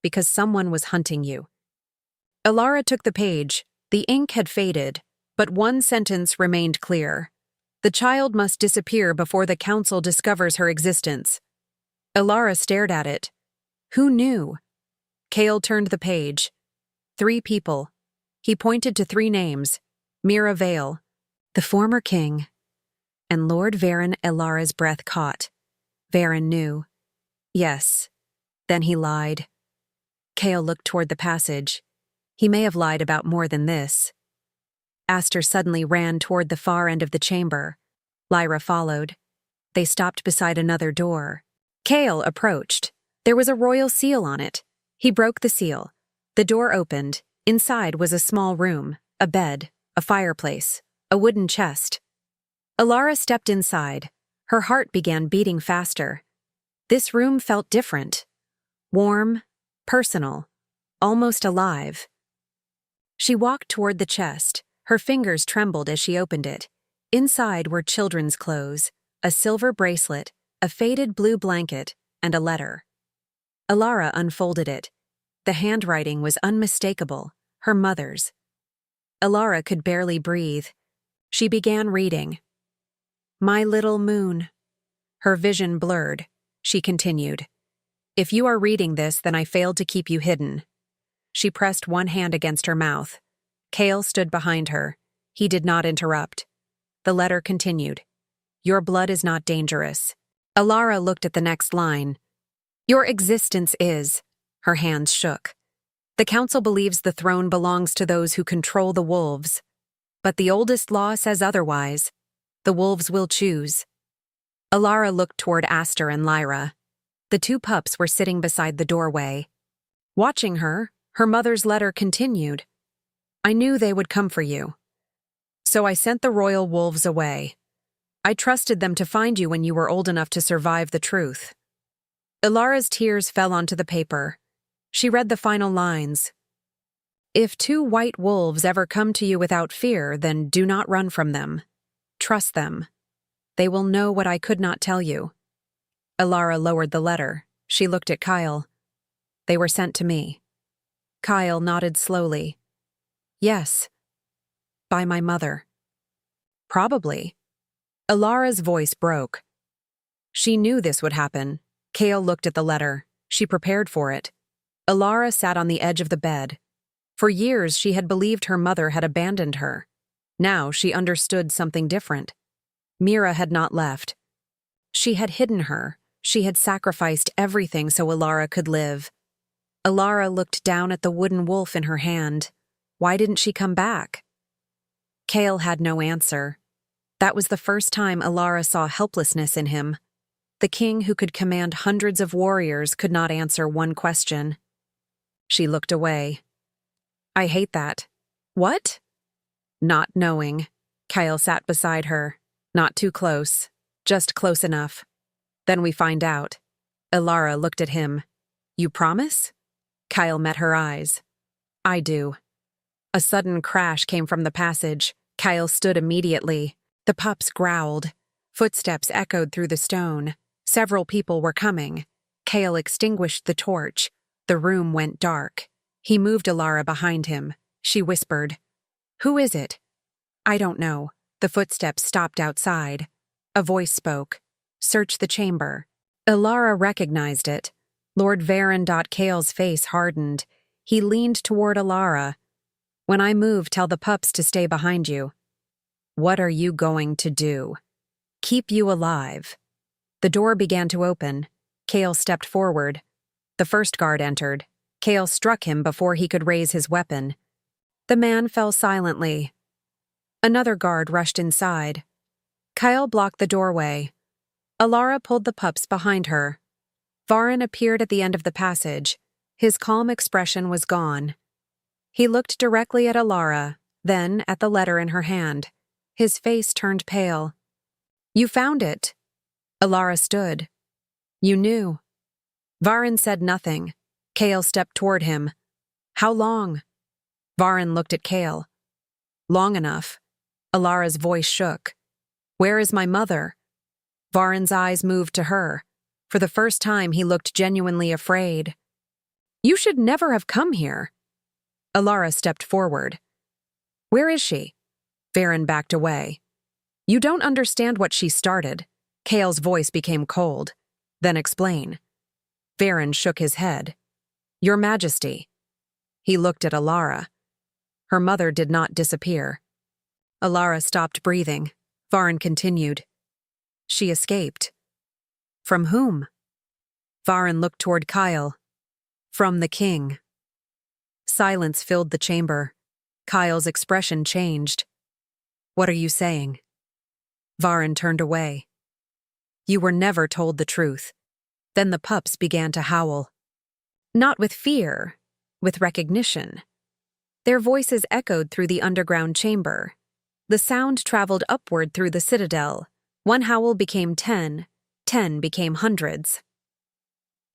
Because someone was hunting you. Elara took the page. The ink had faded, but one sentence remained clear. The child must disappear before the council discovers her existence. Elara stared at it. Who knew? Kael turned the page. 3 people. He pointed to 3 names. Mira Vale, the former king, and Lord Varen. Elara's breath caught. Varen knew. Yes. Then he lied. Kael looked toward the passage. He may have lied about more than this. Aster suddenly ran toward the far end of the chamber. Lyra followed. They stopped beside another door. Kael approached. There was a royal seal on it. He broke the seal. The door opened. Inside was a small room, a bed, a fireplace, a wooden chest. Elara stepped inside. Her heart began beating faster. This room felt different. Warm, personal, almost alive. She walked toward the chest. Her fingers trembled as she opened it. Inside were children's clothes, a silver bracelet, a faded blue blanket, and a letter. Elara unfolded it. The handwriting was unmistakable, her mother's. Elara could barely breathe. She began reading. My little moon. Her vision blurred. She continued. If you are reading this, then I failed to keep you hidden. She pressed one hand against her mouth. Kael stood behind her. He did not interrupt. The letter continued. Your blood is not dangerous. Elara looked at the next line. Your existence is. Her hands shook. The council believes the throne belongs to those who control the wolves. But the oldest law says otherwise. The wolves will choose. Elara looked toward Aster and Lyra. The 2 pups were sitting beside the doorway. Watching her, her mother's letter continued. I knew they would come for you. So I sent the royal wolves away. I trusted them to find you when you were old enough to survive the truth. Elara's tears fell onto the paper. She read the final lines. If 2 white wolves ever come to you without fear, then do not run from them. Trust them. They will know what I could not tell you. Elara lowered the letter. She looked at Kael. They were sent to me. Kael nodded slowly. Yes. By my mother. Probably. Elara's voice broke. She knew this would happen. Kael looked at the letter. She prepared for it. Elara sat on the edge of the bed. For years she had believed her mother had abandoned her. Now she understood something different. Mira had not left. She had hidden her. She had sacrificed everything so Elara could live. Elara looked down at the wooden wolf in her hand. Why didn't she come back? Kael had no answer. That was the first time Elara saw helplessness in him. The king who could command hundreds of warriors could not answer one question. She looked away. I hate that. What? Not knowing. Kael sat beside her. Not too close. Just close enough. Then we find out. Elara looked at him. You promise? Kael met her eyes. I do. A sudden crash came from the passage. Kael stood immediately. The pups growled. Footsteps echoed through the stone. Several people were coming. Kael extinguished the torch. The room went dark. He moved Elara behind him. She whispered, "Who is it?" "I don't know." The footsteps stopped outside. A voice spoke, "Search the chamber." Elara recognized it. Lord Varen. Kael's face hardened. He leaned toward Elara. "When I move, tell the pups to stay behind you." "What are you going to do?" "Keep you alive." The door began to open. Kael stepped forward. The first guard entered. Kael struck him before he could raise his weapon. The man fell silently. Another guard rushed inside. Kael blocked the doorway. Elara pulled the pups behind her. Varen appeared at the end of the passage. His calm expression was gone. He looked directly at Elara, then at the letter in her hand. His face turned pale. "You found it." Elara stood. "You knew." Varen said nothing. Kael stepped toward him. "How long?" Varen looked at Kael. "Long enough." Alara's voice shook. "Where is my mother?" Varen's eyes moved to her. For the first time, he looked genuinely afraid. "You should never have come here." Elara stepped forward. "Where is she?" Varen backed away. "You don't understand what she started." Kael's voice became cold. "Then explain." Varen shook his head. "Your Majesty." He looked at Elara. Her mother did not disappear. Elara stopped breathing. Varen continued. "She escaped." "From whom?" Varen looked toward Kael. "From the king." Silence filled the chamber. Kael's expression changed. "What are you saying?" Varen turned away. "You were never told the truth." Then the pups began to howl. Not with fear, with recognition. Their voices echoed through the underground chamber. The sound traveled upward through the citadel. One howl became 10, 10 became hundreds.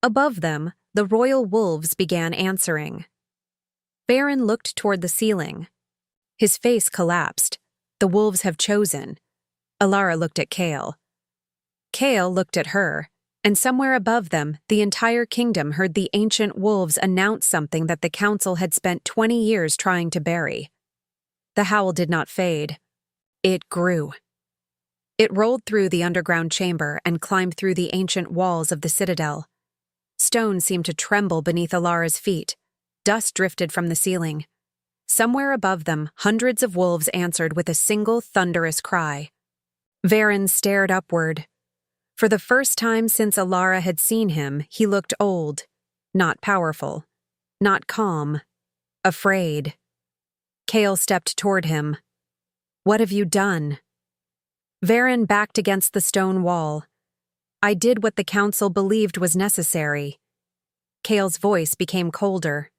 Above them, the royal wolves began answering. Varen looked toward the ceiling. His face collapsed. The wolves have chosen. Elara looked at Kael. Kael looked at her, and somewhere above them, the entire kingdom heard the ancient wolves announce something that the council had spent 20 years trying to bury. The howl did not fade. It grew. It rolled through the underground chamber and climbed through the ancient walls of the citadel. Stone seemed to tremble beneath Elara's feet. Dust drifted from the ceiling. Somewhere above them, hundreds of wolves answered with a single thunderous cry. Varen stared upward. For the first time since Elara had seen him, he looked old, not powerful, not calm, afraid. Kael stepped toward him. "What have you done?" Varen backed against the stone wall. "I did what the council believed was necessary." Kael's voice became colder.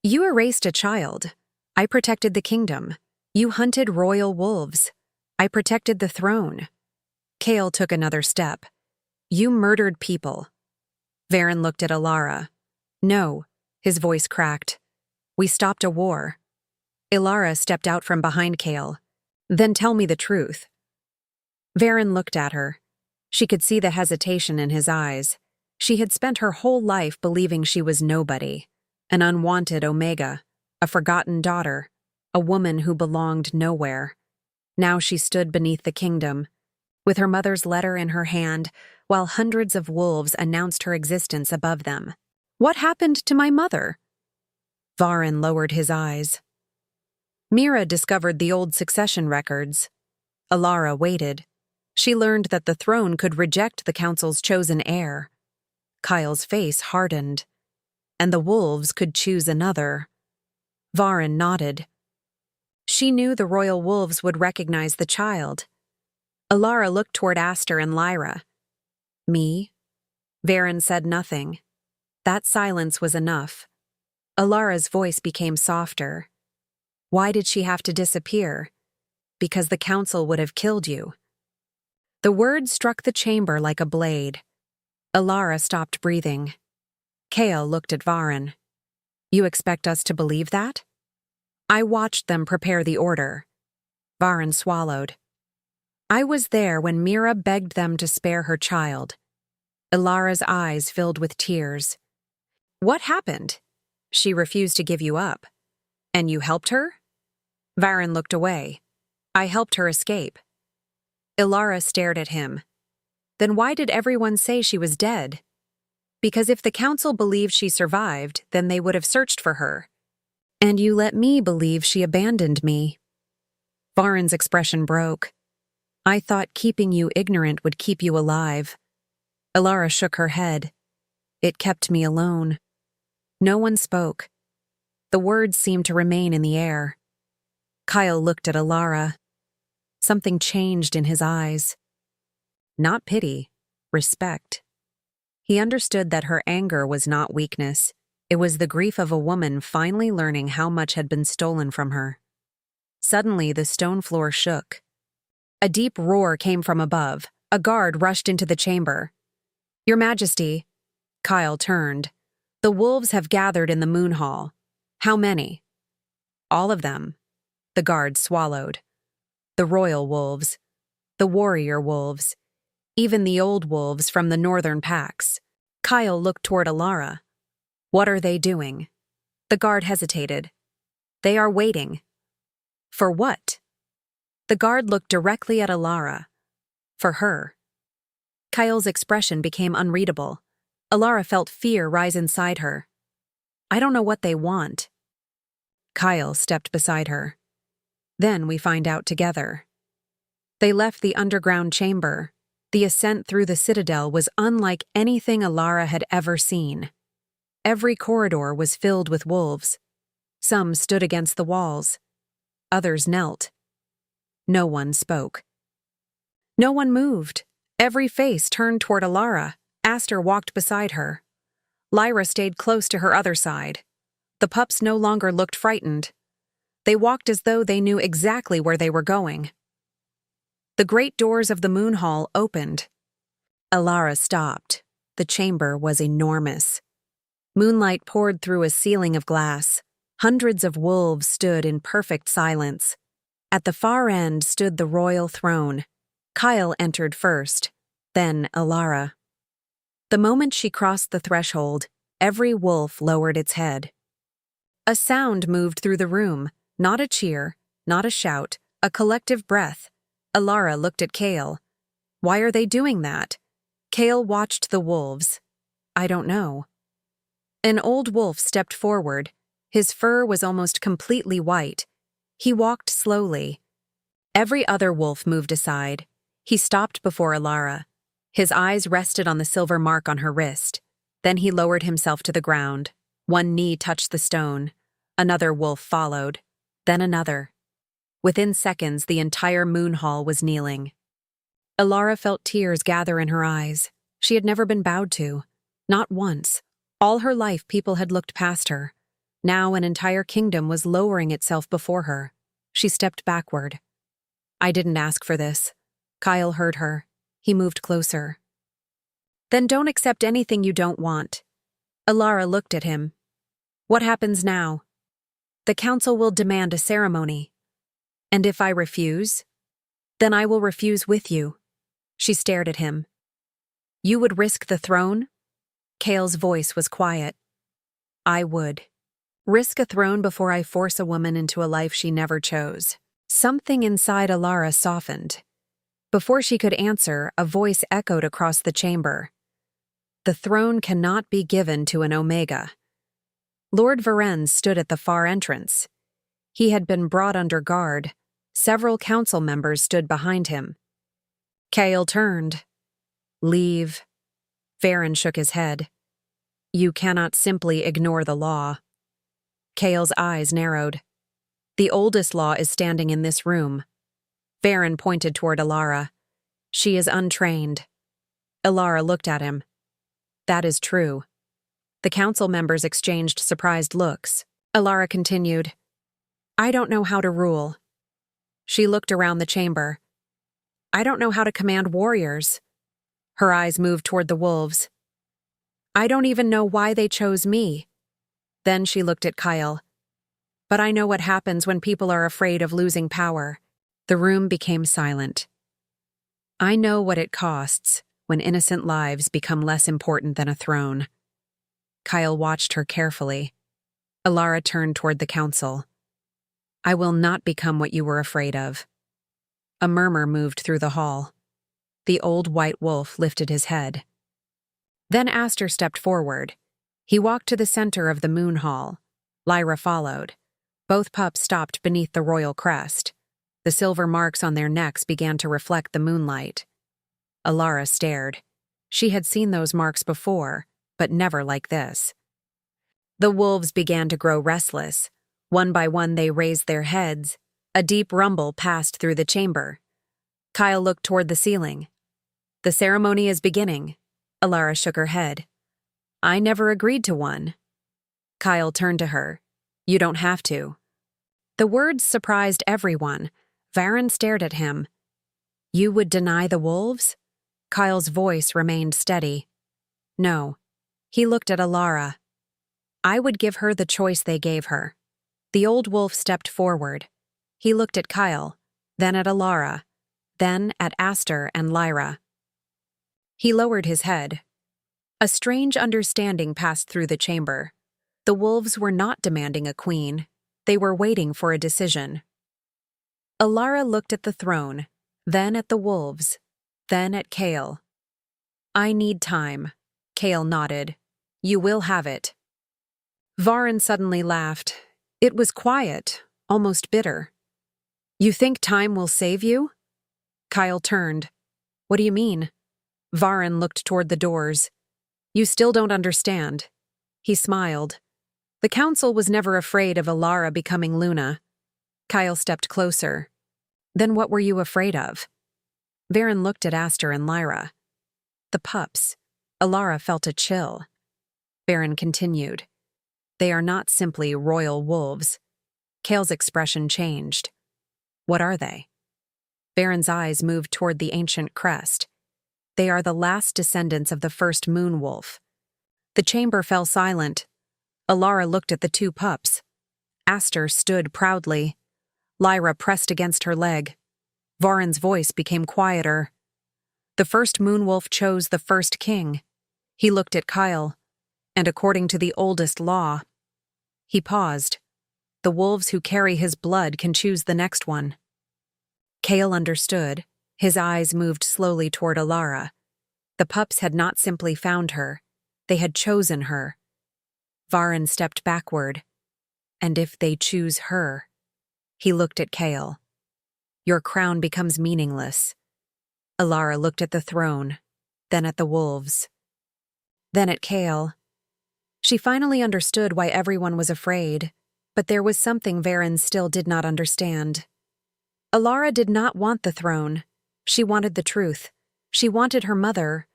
"You erased a child. I protected the kingdom. You hunted royal wolves. I protected the throne." Kael took another step. "You murdered people." Varen looked at Elara. "No," his voice cracked. "We stopped a war." Elara stepped out from behind Kael. "Then tell me the truth." Varen looked at her. She could see the hesitation in his eyes. She had spent her whole life believing she was nobody, an unwanted Omega, a forgotten daughter, a woman who belonged nowhere. Now she stood beneath the kingdom, with her mother's letter in her hand, while hundreds of wolves announced her existence above them. "What happened to my mother?" Varen lowered his eyes. Mira discovered the old succession records. Elara waited. She learned that the throne could reject the council's chosen heir. Kael's face hardened. And the wolves could choose another. Varen nodded. She knew the royal wolves would recognize the child. Elara looked toward Aster and Lyra. "Me?" Varen said nothing. That silence was enough. Alara's voice became softer. "Why did she have to disappear?" "Because the council would have killed you." The word struck the chamber like a blade. Elara stopped breathing. Kael looked at Varen. "You expect us to believe that?" "I watched them prepare the order." Varen swallowed. "I was there when Mira begged them to spare her child." Elara's eyes filled with tears. What happened? She refused to give you up. And you helped her? Varen looked away. I helped her escape. Elara stared at him. Then why did everyone say she was dead? Because if the council believed she survived, then they would have searched for her. And you let me believe she abandoned me. Varen's expression broke. I thought keeping you ignorant would keep you alive. Elara shook her head. It kept me alone. No one spoke. The words seemed to remain in the air. Kael looked at Elara. Something changed in his eyes. Not pity, respect. He understood that her anger was not weakness. It was the grief of a woman finally learning how much had been stolen from her. Suddenly, the stone floor shook. A deep roar came from above. A guard rushed into the chamber. Your Majesty. Kael turned. The wolves have gathered in the moon hall. How many? All of them. The guard swallowed. The royal wolves. The warrior wolves. Even the old wolves from the northern packs. Kael looked toward Elara. What are they doing? The guard hesitated. They are waiting. For what? The guard looked directly at Elara. For her. Kael's expression became unreadable. Elara felt fear rise inside her. I don't know what they want. Kael stepped beside her. Then we find out together. They left the underground chamber. The ascent through the citadel was unlike anything Elara had ever seen. Every corridor was filled with wolves. Some stood against the walls. Others knelt. No one spoke. No one moved. Every face turned toward Elara. Aster walked beside her. Lyra stayed close to her other side. The pups no longer looked frightened. They walked as though they knew exactly where they were going. The great doors of the moon hall opened. Elara stopped. The chamber was enormous. Moonlight poured through a ceiling of glass. Hundreds of wolves stood in perfect silence. At the far end stood the royal throne. Kael entered first, then Elara. The moment she crossed the threshold, every wolf lowered its head. A sound moved through the room, not a cheer, not a shout, a collective breath. Elara looked at Kael. Why are they doing that? Kael watched the wolves. I don't know. An old wolf stepped forward. His fur was almost completely white. He walked slowly. Every other wolf moved aside. He stopped before Elara. His eyes rested on the silver mark on her wrist. Then he lowered himself to the ground. One knee touched the stone. Another wolf followed. Then another. Within seconds, the entire moon hall was kneeling. Elara felt tears gather in her eyes. She had never been bowed to. Not once. All her life, people had looked past her. Now an entire kingdom was lowering itself before her. She stepped backward. I didn't ask for this. Kael heard her. He moved closer. Then don't accept anything you don't want. Elara looked at him. What happens now? The council will demand a ceremony. And if I refuse? Then I will refuse with you. She stared at him. You would risk the throne? Kael's voice was quiet. I would. Risk a throne before I force a woman into a life she never chose. Something inside Elara softened. Before she could answer, a voice echoed across the chamber. The throne cannot be given to an Omega. Lord Varen stood at the far entrance. He had been brought under guard. Several council members stood behind him. Kael turned. Leave. Varen shook his head. You cannot simply ignore the law. Kael's eyes narrowed. The oldest law is standing in this room. Varen pointed toward Elara. She is untrained. Elara looked at him. That is true. The council members exchanged surprised looks. Elara continued. I don't know how to rule. She looked around the chamber. I don't know how to command warriors. Her eyes moved toward the wolves. I don't even know why they chose me. Then she looked at Kael. But I know what happens when people are afraid of losing power. The room became silent. I know what it costs. when innocent lives become less important than a throne. Kael watched her carefully. Elara turned toward the council. I will not become what you were afraid of. A murmur moved through the hall. The old white wolf lifted his head. Then Aster stepped forward. He walked to the center of the moon hall. Lyra followed. Both pups stopped beneath the royal crest. The silver marks on their necks began to reflect the moonlight. Elara stared. She had seen those marks before, but never like this. The wolves began to grow restless. One by one they raised their heads. A deep rumble passed through the chamber. Kael looked toward the ceiling. The ceremony is beginning. Elara shook her head. I never agreed to one. Kael turned to her. You don't have to. The words surprised everyone. Varen stared at him. You would deny the wolves? Kael's voice remained steady. No. He looked at Elara. I would give her the choice they gave her. The old wolf stepped forward. He looked at Kael, then at Elara, then at Aster and Lyra. He lowered his head. A strange understanding passed through the chamber. The wolves were not demanding a queen. They were waiting for a decision. Elara looked at the throne, then at the wolves, then at Kael. I need time. Kael nodded. You will have it. Varen suddenly laughed. It was quiet, almost bitter. You think time will save you? Kael turned. What do you mean? Varen looked toward the doors. You still don't understand. He smiled. The council was never afraid of Elara becoming Luna. Kael stepped closer. Then what were you afraid of? Varen looked at Aster and Lyra. The pups. Elara felt a chill. Varen continued. They are not simply royal wolves. Kael's expression changed. What are they? Varen's eyes moved toward the ancient crest. They are the last descendants of the first moon wolf. The chamber fell silent. Elara looked at the two pups. Aster stood proudly. Lyra pressed against her leg. Varen's voice became quieter. The first moon wolf chose the first king. He looked at Kael. And according to the oldest law, he paused. The wolves who carry his blood can choose the next one. Kael understood. His eyes moved slowly toward Elara. The pups had not simply found her. They had chosen her. Varen stepped backward. And if they choose her? He looked at Kael. Your crown becomes meaningless. Elara looked at the throne, then at the wolves, then at Kael. She finally understood why everyone was afraid, but there was something Varen still did not understand. Elara did not want the throne. She wanted the truth. She wanted her mother.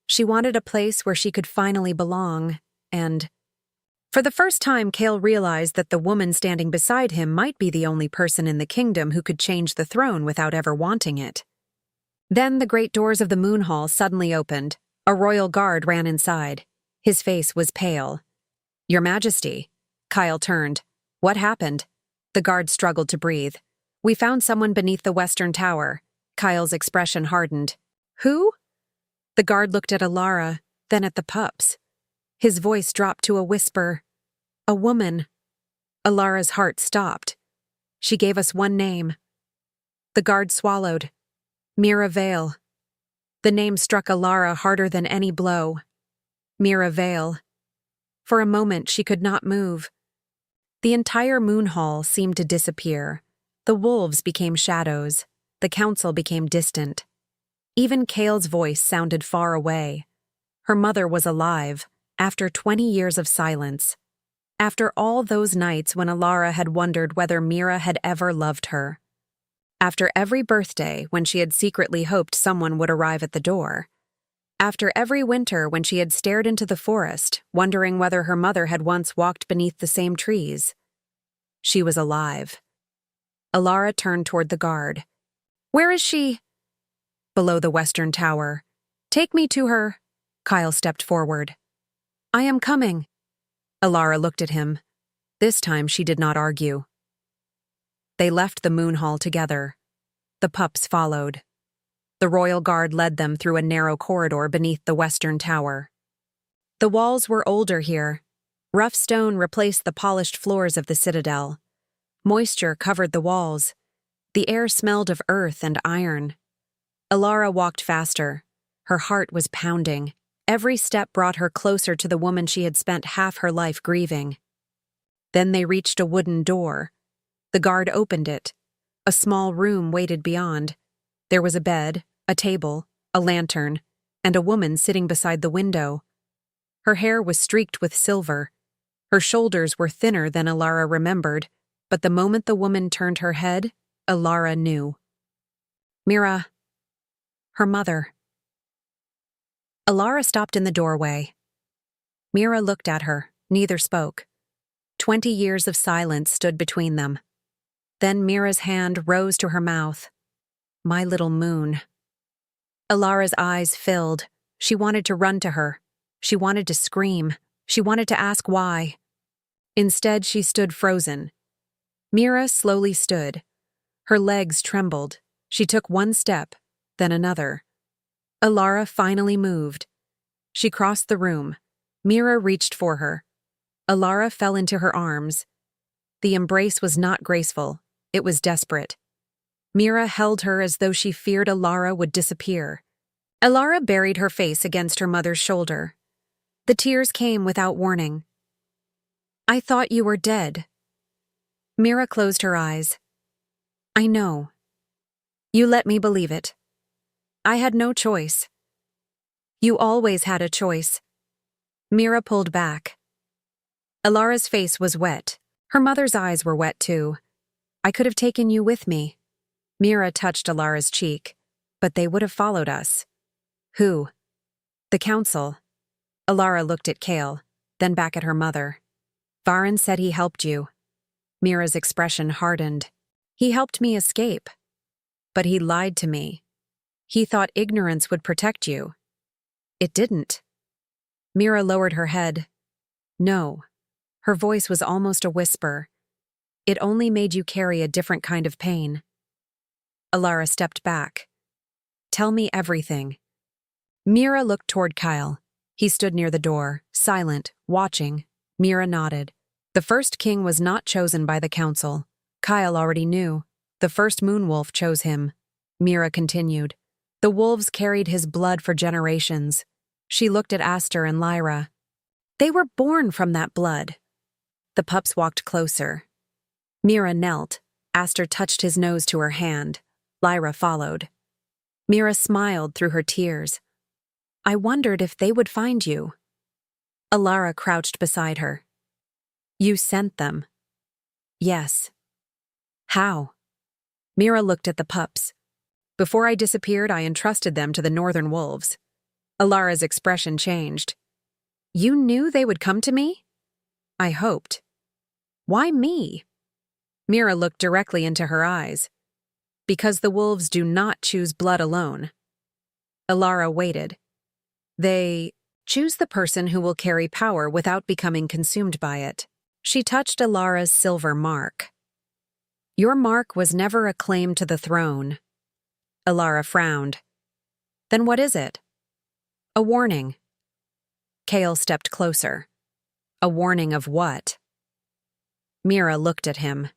She wanted a place where she could finally belong, and for the first time, Kael realized that the woman standing beside him might be the only person in the kingdom who could change the throne without ever wanting it. Then the great doors of the moon hall suddenly opened. A royal guard ran inside. His face was pale. Your Majesty. Kael turned. What happened? The guard struggled to breathe. We found someone beneath the western tower. Kael's expression hardened. Who? The guard looked at Elara, then at the pups. His voice dropped to a whisper. A woman. Alara's heart stopped. She gave us one name. The guard swallowed. Mira Vale. The name struck Elara harder than any blow. Mira Vale. For a moment she could not move. The entire moon hall seemed to disappear. The wolves became shadows. The council became distant. Even Kael's voice sounded far away. Her mother was alive, after 20 years of silence. After all those nights when Elara had wondered whether Mira had ever loved her. After every birthday when she had secretly hoped someone would arrive at the door. After every winter when she had stared into the forest, wondering whether her mother had once walked beneath the same trees. She was alive. Elara turned toward the guard. Where is she? Below the western tower. Take me to her. Kael stepped forward. I am coming. Elara looked at him. This time she did not argue. They left the moon hall together. The pups followed. The royal guard led them through a narrow corridor beneath the western tower. The walls were older here. Rough stone replaced the polished floors of the citadel. Moisture covered the walls. The air smelled of earth and iron. Elara walked faster. Her heart was pounding. Every step brought her closer to the woman she had spent half her life grieving. Then they reached a wooden door. The guard opened it. A small room waited beyond. There was a bed, a table, a lantern, and a woman sitting beside the window. Her hair was streaked with silver. Her shoulders were thinner than Elara remembered, but the moment the woman turned her head, Elara knew. Mira. Her mother. Elara stopped in the doorway. Mira looked at her. Neither spoke. 20 years of silence stood between them. Then Mira's hand rose to her mouth. My little moon. Elara's eyes filled. She wanted to run to her. She wanted to scream. She wanted to ask why. Instead, she stood frozen. Mira slowly stood. Her legs trembled. She took one step, then another. Elara finally moved. She crossed the room. Mira reached for her. Elara fell into her arms. The embrace was not graceful. It was desperate. Mira held her as though she feared Elara would disappear. Elara buried her face against her mother's shoulder. The tears came without warning. I thought you were dead. Mira closed her eyes. I know. You let me believe it. I had no choice. You always had a choice. Mira pulled back. Elara's face was wet. Her mother's eyes were wet too. I could have taken you with me. Mira touched Elara's cheek. But they would have followed us. Who? The council. Elara looked at Kael, then back at her mother. Varen said he helped you. Mira's expression hardened. He helped me escape. But he lied to me. He thought ignorance would protect you. It didn't. Mira lowered her head. No. Her voice was almost a whisper. It only made you carry a different kind of pain. Elara stepped back. Tell me everything. Mira looked toward Kael. He stood near the door, silent, watching. Mira nodded. The first king was not chosen by the council. Kael already knew. The first Moonwolf chose him. Mira continued. The wolves carried his blood for generations. She looked at Aster and Lyra. They were born from that blood. The pups walked closer. Mira knelt. Aster touched his nose to her hand. Lyra followed. Mira smiled through her tears. I wondered if they would find you. Elara crouched beside her. You sent them. Yes. How? Mira looked at the pups. Before I disappeared, I entrusted them to the northern wolves. Elara's expression changed. You knew they would come to me? I hoped. Why me? Mira looked directly into her eyes. Because the wolves do not choose blood alone. Elara waited. They choose the person who will carry power without becoming consumed by it. She touched Elara's silver mark. Your mark was never a claim to the throne. Elara frowned. Then what is it? A warning. Kael stepped closer. A warning of what? Mira looked at him.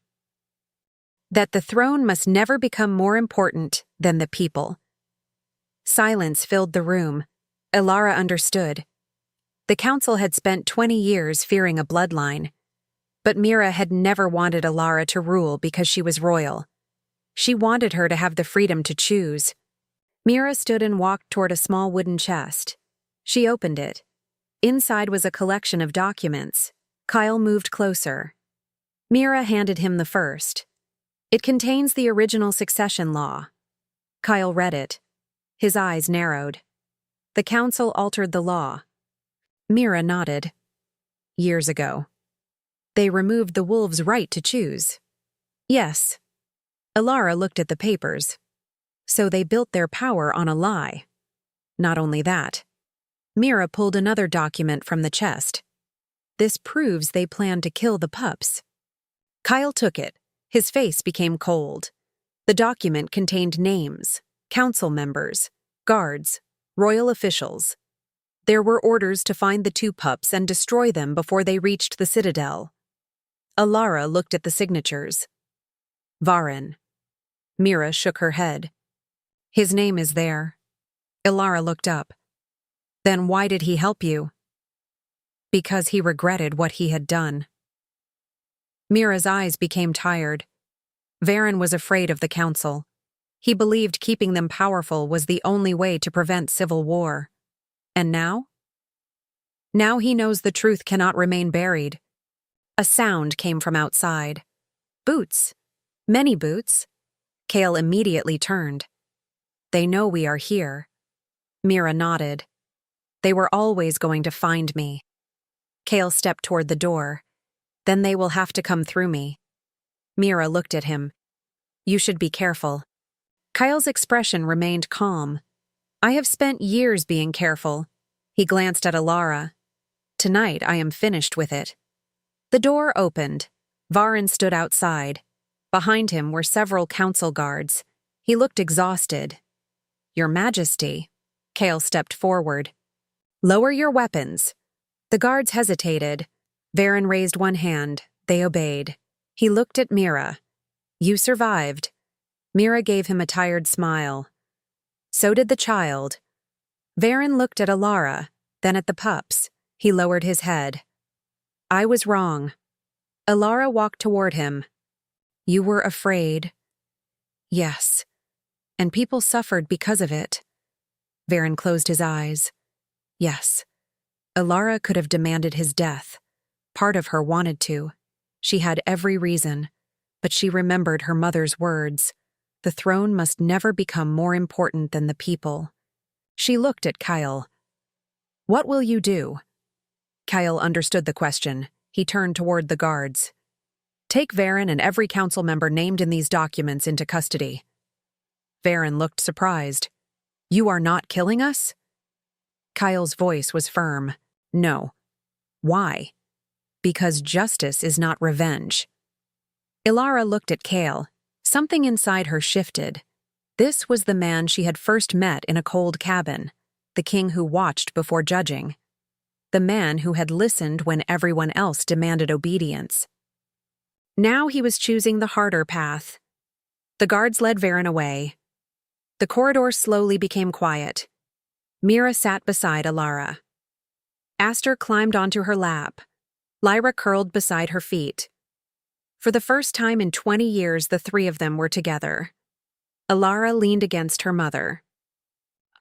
That the throne must never become more important than the people. Silence filled the room. Elara understood. The council had spent 20 years fearing a bloodline. But Mira had never wanted Elara to rule because she was royal. She wanted her to have the freedom to choose. Mira stood and walked toward a small wooden chest. She opened it. Inside was a collection of documents. Kael moved closer. Mira handed him the first. It contains the original succession law. Kael read it. His eyes narrowed. The council altered the law. Mira nodded. Years ago. They removed the wolves' right to choose. Yes. Elara looked at the papers. So they built their power on a lie. Not only that. Mira pulled another document from the chest. This proves they planned to kill the pups. Kael took it. His face became cold. The document contained names. council members, guards, royal officials. There were orders to find the two pups and destroy them before they reached the citadel. Elara looked at the signatures. Varen. Mira shook her head. His name is there. Elara looked up. Then why did he help you? Because he regretted what he had done. Mira's eyes became tired. Varen was afraid of the council. He believed keeping them powerful was the only way to prevent civil war. And now? Now he knows the truth cannot remain buried. A sound came from outside. Boots. Many boots. Kael immediately turned. They know we are here. Mira nodded. They were always going to find me. Kael stepped toward the door. Then they will have to come through me. Mira looked at him. You should be careful. Kael's expression remained calm. I have spent years being careful. He glanced at Elara. Tonight I am finished with it. The door opened. Varen stood outside. Behind him were several council guards. He looked exhausted. Your Majesty. Kael stepped forward. Lower your weapons. The guards hesitated. Varen raised one hand. They obeyed. He looked at Mira. You survived. Mira gave him a tired smile. So did the child. Varen looked at Elara, then at the pups. He lowered his head. I was wrong. Elara walked toward him. You were afraid. Yes. And people suffered because of it. Varen closed his eyes. Yes. Elara could have demanded his death. Part of her wanted to. She had every reason. But she remembered her mother's words. The throne must never become more important than the people. She looked at Kael. What will you do? Kael understood the question. He turned toward the guards. Take Varen and every council member named in these documents into custody. Varen looked surprised. You are not killing us? Kael's voice was firm. No. Why? Because justice is not revenge. Elara looked at Kael. Something inside her shifted. This was the man she had first met in a cold cabin, the king who watched before judging, the man who had listened when everyone else demanded obedience. Now he was choosing the harder path. The guards led Varen away. The corridor slowly became quiet. Mira sat beside Elara. Aster climbed onto her lap. Lyra curled beside her feet. For the first time in 20 years, the three of them were together. Elara leaned against her mother.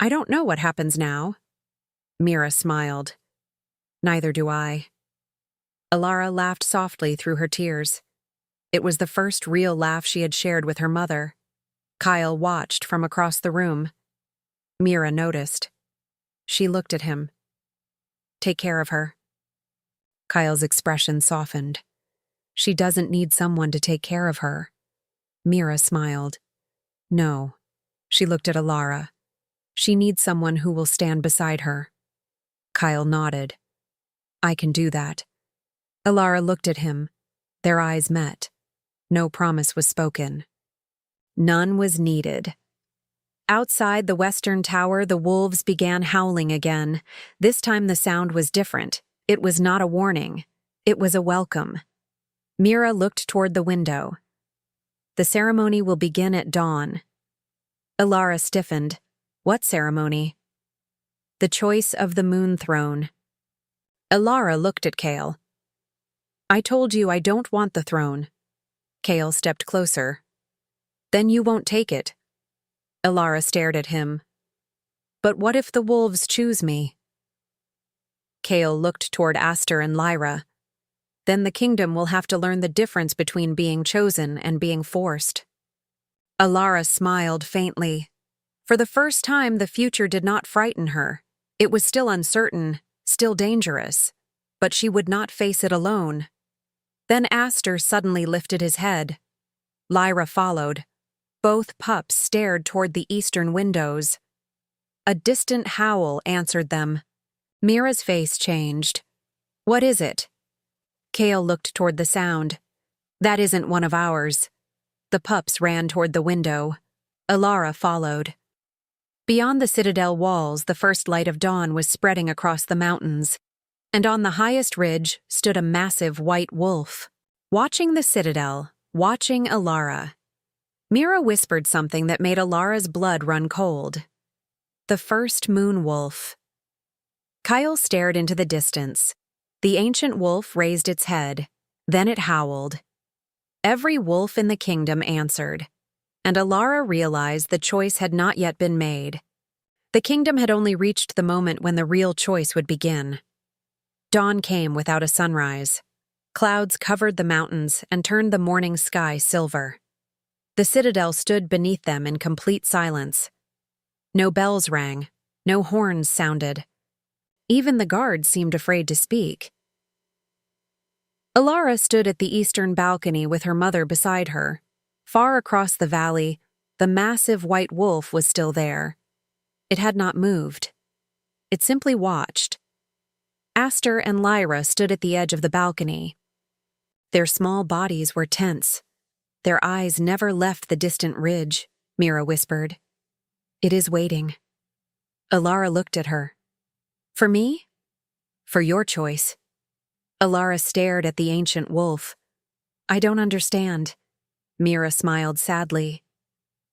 I don't know what happens now. Mira smiled. Neither do I. Elara laughed softly through her tears. It was the first real laugh she had shared with her mother. Kael watched from across the room. Mira noticed. She looked at him. Take care of her. Kael's expression softened. She doesn't need someone to take care of her. Mira smiled. No. She looked at Elara. She needs someone who will stand beside her. Kael nodded. I can do that. Elara looked at him. Their eyes met. No promise was spoken. None was needed. Outside the western tower, the wolves began howling again. This time the sound was different. It was not a warning. It was a welcome. Mira looked toward the window. The ceremony will begin at dawn. Elara stiffened. What ceremony? The choice of the moon throne. Elara looked at Kael. I told you I don't want the throne. Kael stepped closer. Then you won't take it. Elara stared at him. But what if the wolves choose me? Kael looked toward Aster and Lyra. Then the kingdom will have to learn the difference between being chosen and being forced. Elara smiled faintly. For the first time, the future did not frighten her. It was still uncertain, still dangerous, but she would not face it alone. Then Aster suddenly lifted his head. Lyra followed. Both pups stared toward the eastern windows. A distant howl answered them. Mira's face changed. What is it? Kael looked toward the sound. That isn't one of ours. The pups ran toward the window. Elara followed. Beyond the citadel walls, the first light of dawn was spreading across the mountains, and on the highest ridge stood a massive white wolf. Watching the citadel, watching Elara. Mira whispered something that made Elara's blood run cold. The first moon wolf. Kael stared into the distance. The ancient wolf raised its head, then it howled. Every wolf in the kingdom answered, and Elara realized the choice had not yet been made. The kingdom had only reached the moment when the real choice would begin. Dawn came without a sunrise. Clouds covered the mountains and turned the morning sky silver. The citadel stood beneath them in complete silence. No bells rang, no horns sounded. Even the guards seemed afraid to speak. Elara stood at the eastern balcony with her mother beside her. Far across the valley, the massive white wolf was still there. It had not moved. It simply watched. Aster and Lyra stood at the edge of the balcony. Their small bodies were tense. Their eyes never left the distant ridge, Mira whispered. It is waiting. Elara looked at her. For me? For your choice. Elara stared at the ancient wolf. I don't understand. Mira smiled sadly.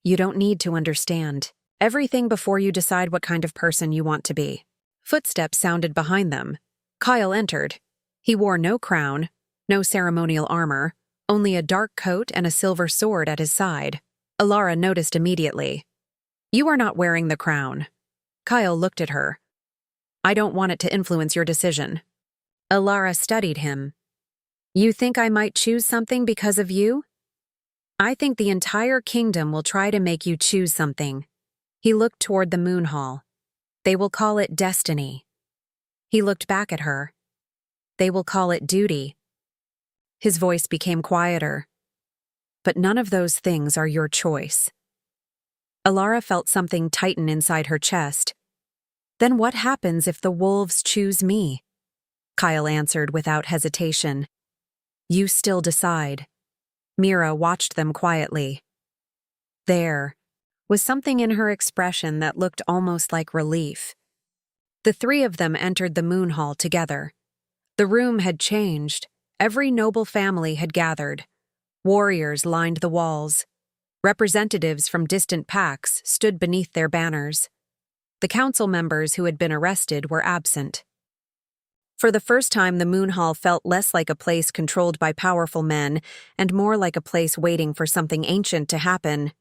You don't need to understand. Everything before you decide what kind of person you want to be. Footsteps sounded behind them. Kael entered. He wore no crown, no ceremonial armor, only a dark coat and a silver sword at his side. Elara noticed immediately. You are not wearing the crown. Kael looked at her. I don't want it to influence your decision. Elara studied him. You think I might choose something because of you? I think the entire kingdom will try to make you choose something. He looked toward the moon hall. They will call it destiny. He looked back at her. They will call it duty. His voice became quieter. But none of those things are your choice. Elara felt something tighten inside her chest. Then what happens if the wolves choose me? Kael answered without hesitation. You still decide. Mira watched them quietly. There was something in her expression that looked almost like relief. The three of them entered the moon hall together. The room had changed. Every noble family had gathered. Warriors lined the walls. Representatives from distant packs stood beneath their banners. The council members who had been arrested were absent. For the first time, the moon hall felt less like a place controlled by powerful men and more like a place waiting for something ancient to happen.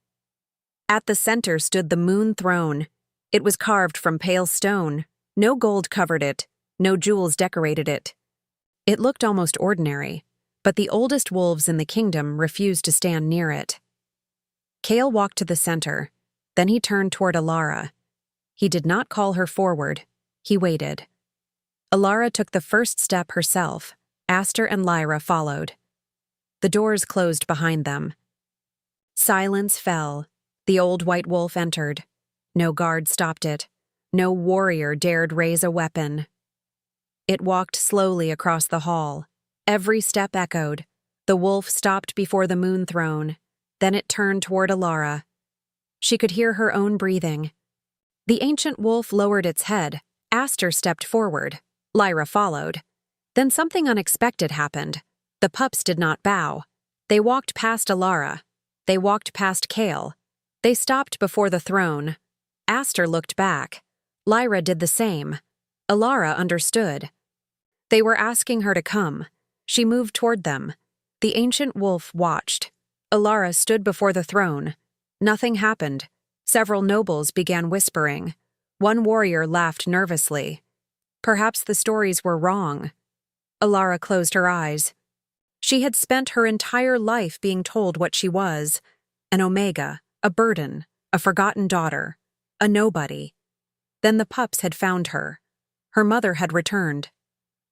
At the center stood the moon throne. It was carved from pale stone. No gold covered it. No jewels decorated it. It looked almost ordinary, but the oldest wolves in the kingdom refused to stand near it. Kael walked to the center. Then he turned toward Elara. He did not call her forward. He waited. Elara took the first step herself. Aster and Lyra followed. The doors closed behind them. Silence fell. The old white wolf entered. No guard stopped it. No warrior dared raise a weapon. It walked slowly across the hall. Every step echoed. The wolf stopped before the moon throne. Then it turned toward Elara. She could hear her own breathing. The ancient wolf lowered its head. Aster stepped forward. Lyra followed. Then something unexpected happened. The pups did not bow. They walked past Elara. They walked past Kael. They stopped before the throne. Aster looked back. Lyra did the same. Elara understood. They were asking her to come. She moved toward them. The ancient wolf watched. Elara stood before the throne. Nothing happened. Several nobles began whispering. One warrior laughed nervously. Perhaps the stories were wrong. Elara closed her eyes. She had spent her entire life being told what she was. An omega, a burden, a forgotten daughter, a nobody. Then the pups had found her. Her mother had returned.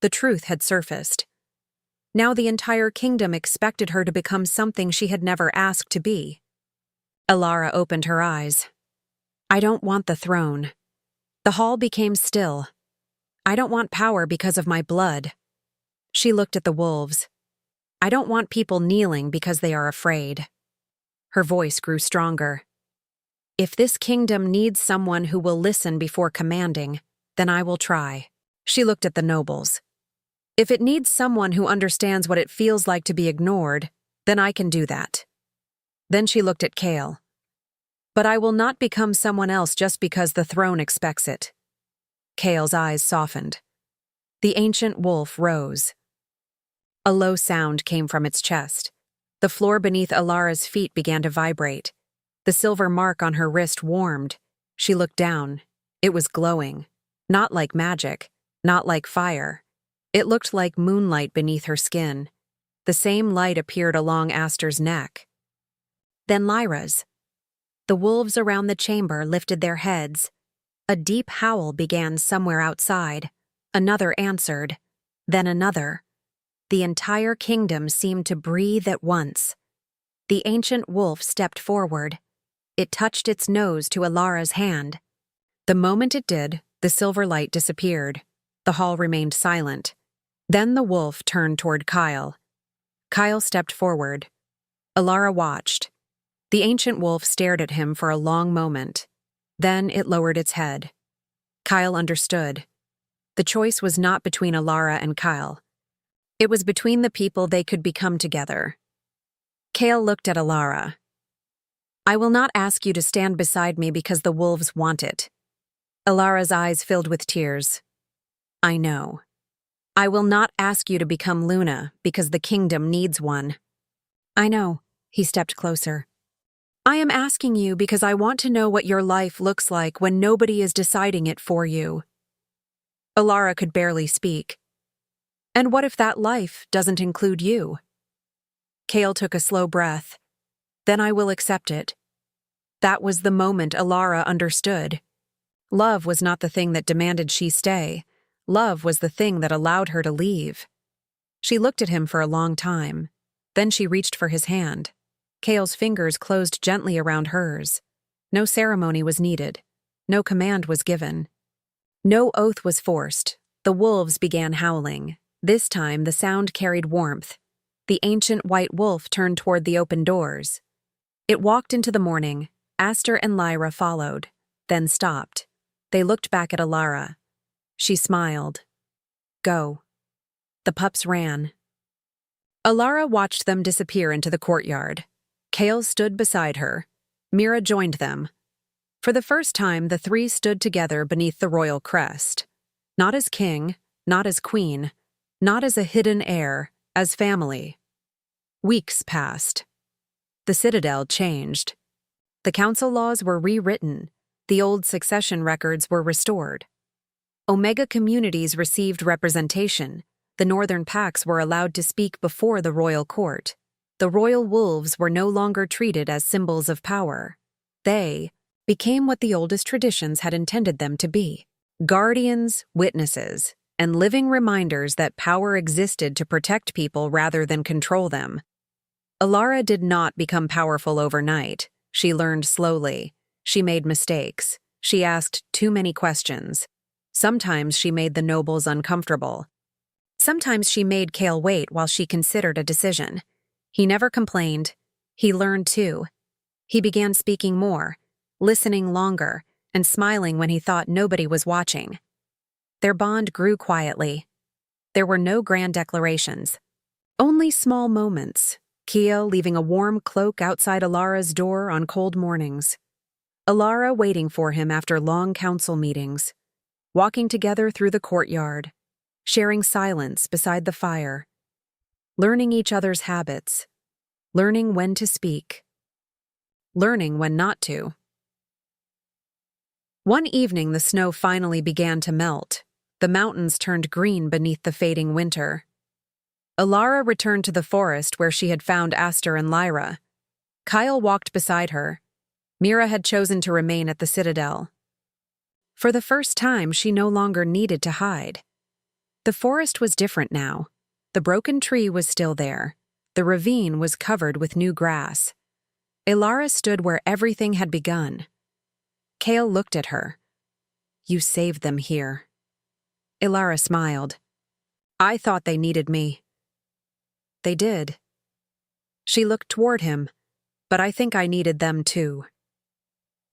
The truth had surfaced. Now the entire kingdom expected her to become something she had never asked to be. Elara opened her eyes. I don't want the throne. The hall became still. I don't want power because of my blood. She looked at the wolves. I don't want people kneeling because they are afraid. Her voice grew stronger. If this kingdom needs someone who will listen before commanding, then I will try. She looked at the nobles. If it needs someone who understands what it feels like to be ignored, then I can do that. Then she looked at Kael. But I will not become someone else just because the throne expects it. Kael's eyes softened. The ancient wolf rose. A low sound came from its chest. The floor beneath Elara's feet began to vibrate. The silver mark on her wrist warmed. She looked down. It was glowing. Not like magic, not like fire. It looked like moonlight beneath her skin. The same light appeared along Aster's neck. Then Lyra's. The wolves around the chamber lifted their heads. A deep howl began somewhere outside. Another answered. Then another. The entire kingdom seemed to breathe at once. The ancient wolf stepped forward. It touched its nose to Elara's hand. The moment it did, the silver light disappeared. The hall remained silent. Then the wolf turned toward Kael. Kael stepped forward. Elara watched. The ancient wolf stared at him for a long moment. Then it lowered its head. Kael understood. The choice was not between Elara and Kael. It was between the people they could become together. Kael looked at Elara. I will not ask you to stand beside me because the wolves want it. Elara's eyes filled with tears. I know. I will not ask you to become Luna because the kingdom needs one. I know. He stepped closer. I am asking you because I want to know what your life looks like when nobody is deciding it for you. Elara could barely speak. And what if that life doesn't include you? Kael took a slow breath. Then I will accept it. That was the moment Elara understood. Love was not the thing that demanded she stay. Love was the thing that allowed her to leave. She looked at him for a long time. Then she reached for his hand. Kael's fingers closed gently around hers. No ceremony was needed. No command was given. No oath was forced. The wolves began howling. This time the sound carried warmth. The ancient white wolf turned toward the open doors. It walked into the morning. Aster and Lyra followed, then stopped. They looked back at Elara. She smiled. Go. The pups ran. Elara watched them disappear into the courtyard. Kael stood beside her. Mira joined them. For the first time, the three stood together beneath the royal crest. Not as king, not as queen, not as a hidden heir, as family. Weeks passed. The citadel changed. The council laws were rewritten. The old succession records were restored. Omega communities received representation. The northern packs were allowed to speak before the royal court. The royal wolves were no longer treated as symbols of power. They became what the oldest traditions had intended them to be: guardians, witnesses, and living reminders that power existed to protect people rather than control them. Elara did not become powerful overnight. She learned slowly. She made mistakes. She asked too many questions. Sometimes she made the nobles uncomfortable. Sometimes she made Kael wait while she considered a decision. He never complained. He learned too. He began speaking more, listening longer, and smiling when he thought nobody was watching. Their bond grew quietly. There were no grand declarations. Only small moments. Kael leaving a warm cloak outside Elara's door on cold mornings. Elara waiting for him after long council meetings. Walking together through the courtyard. Sharing silence beside the fire. Learning each other's habits. Learning when to speak. Learning when not to. One evening the snow finally began to melt. The mountains turned green beneath the fading winter. Elara returned to the forest where she had found Aster and Lyra. Kael walked beside her. Mira had chosen to remain at the citadel. For the first time, she no longer needed to hide. The forest was different now. The broken tree was still there. The ravine was covered with new grass. Elara stood where everything had begun. Kael looked at her. You saved them here. Elara smiled. I thought they needed me. They did. She looked toward him, but I think I needed them too.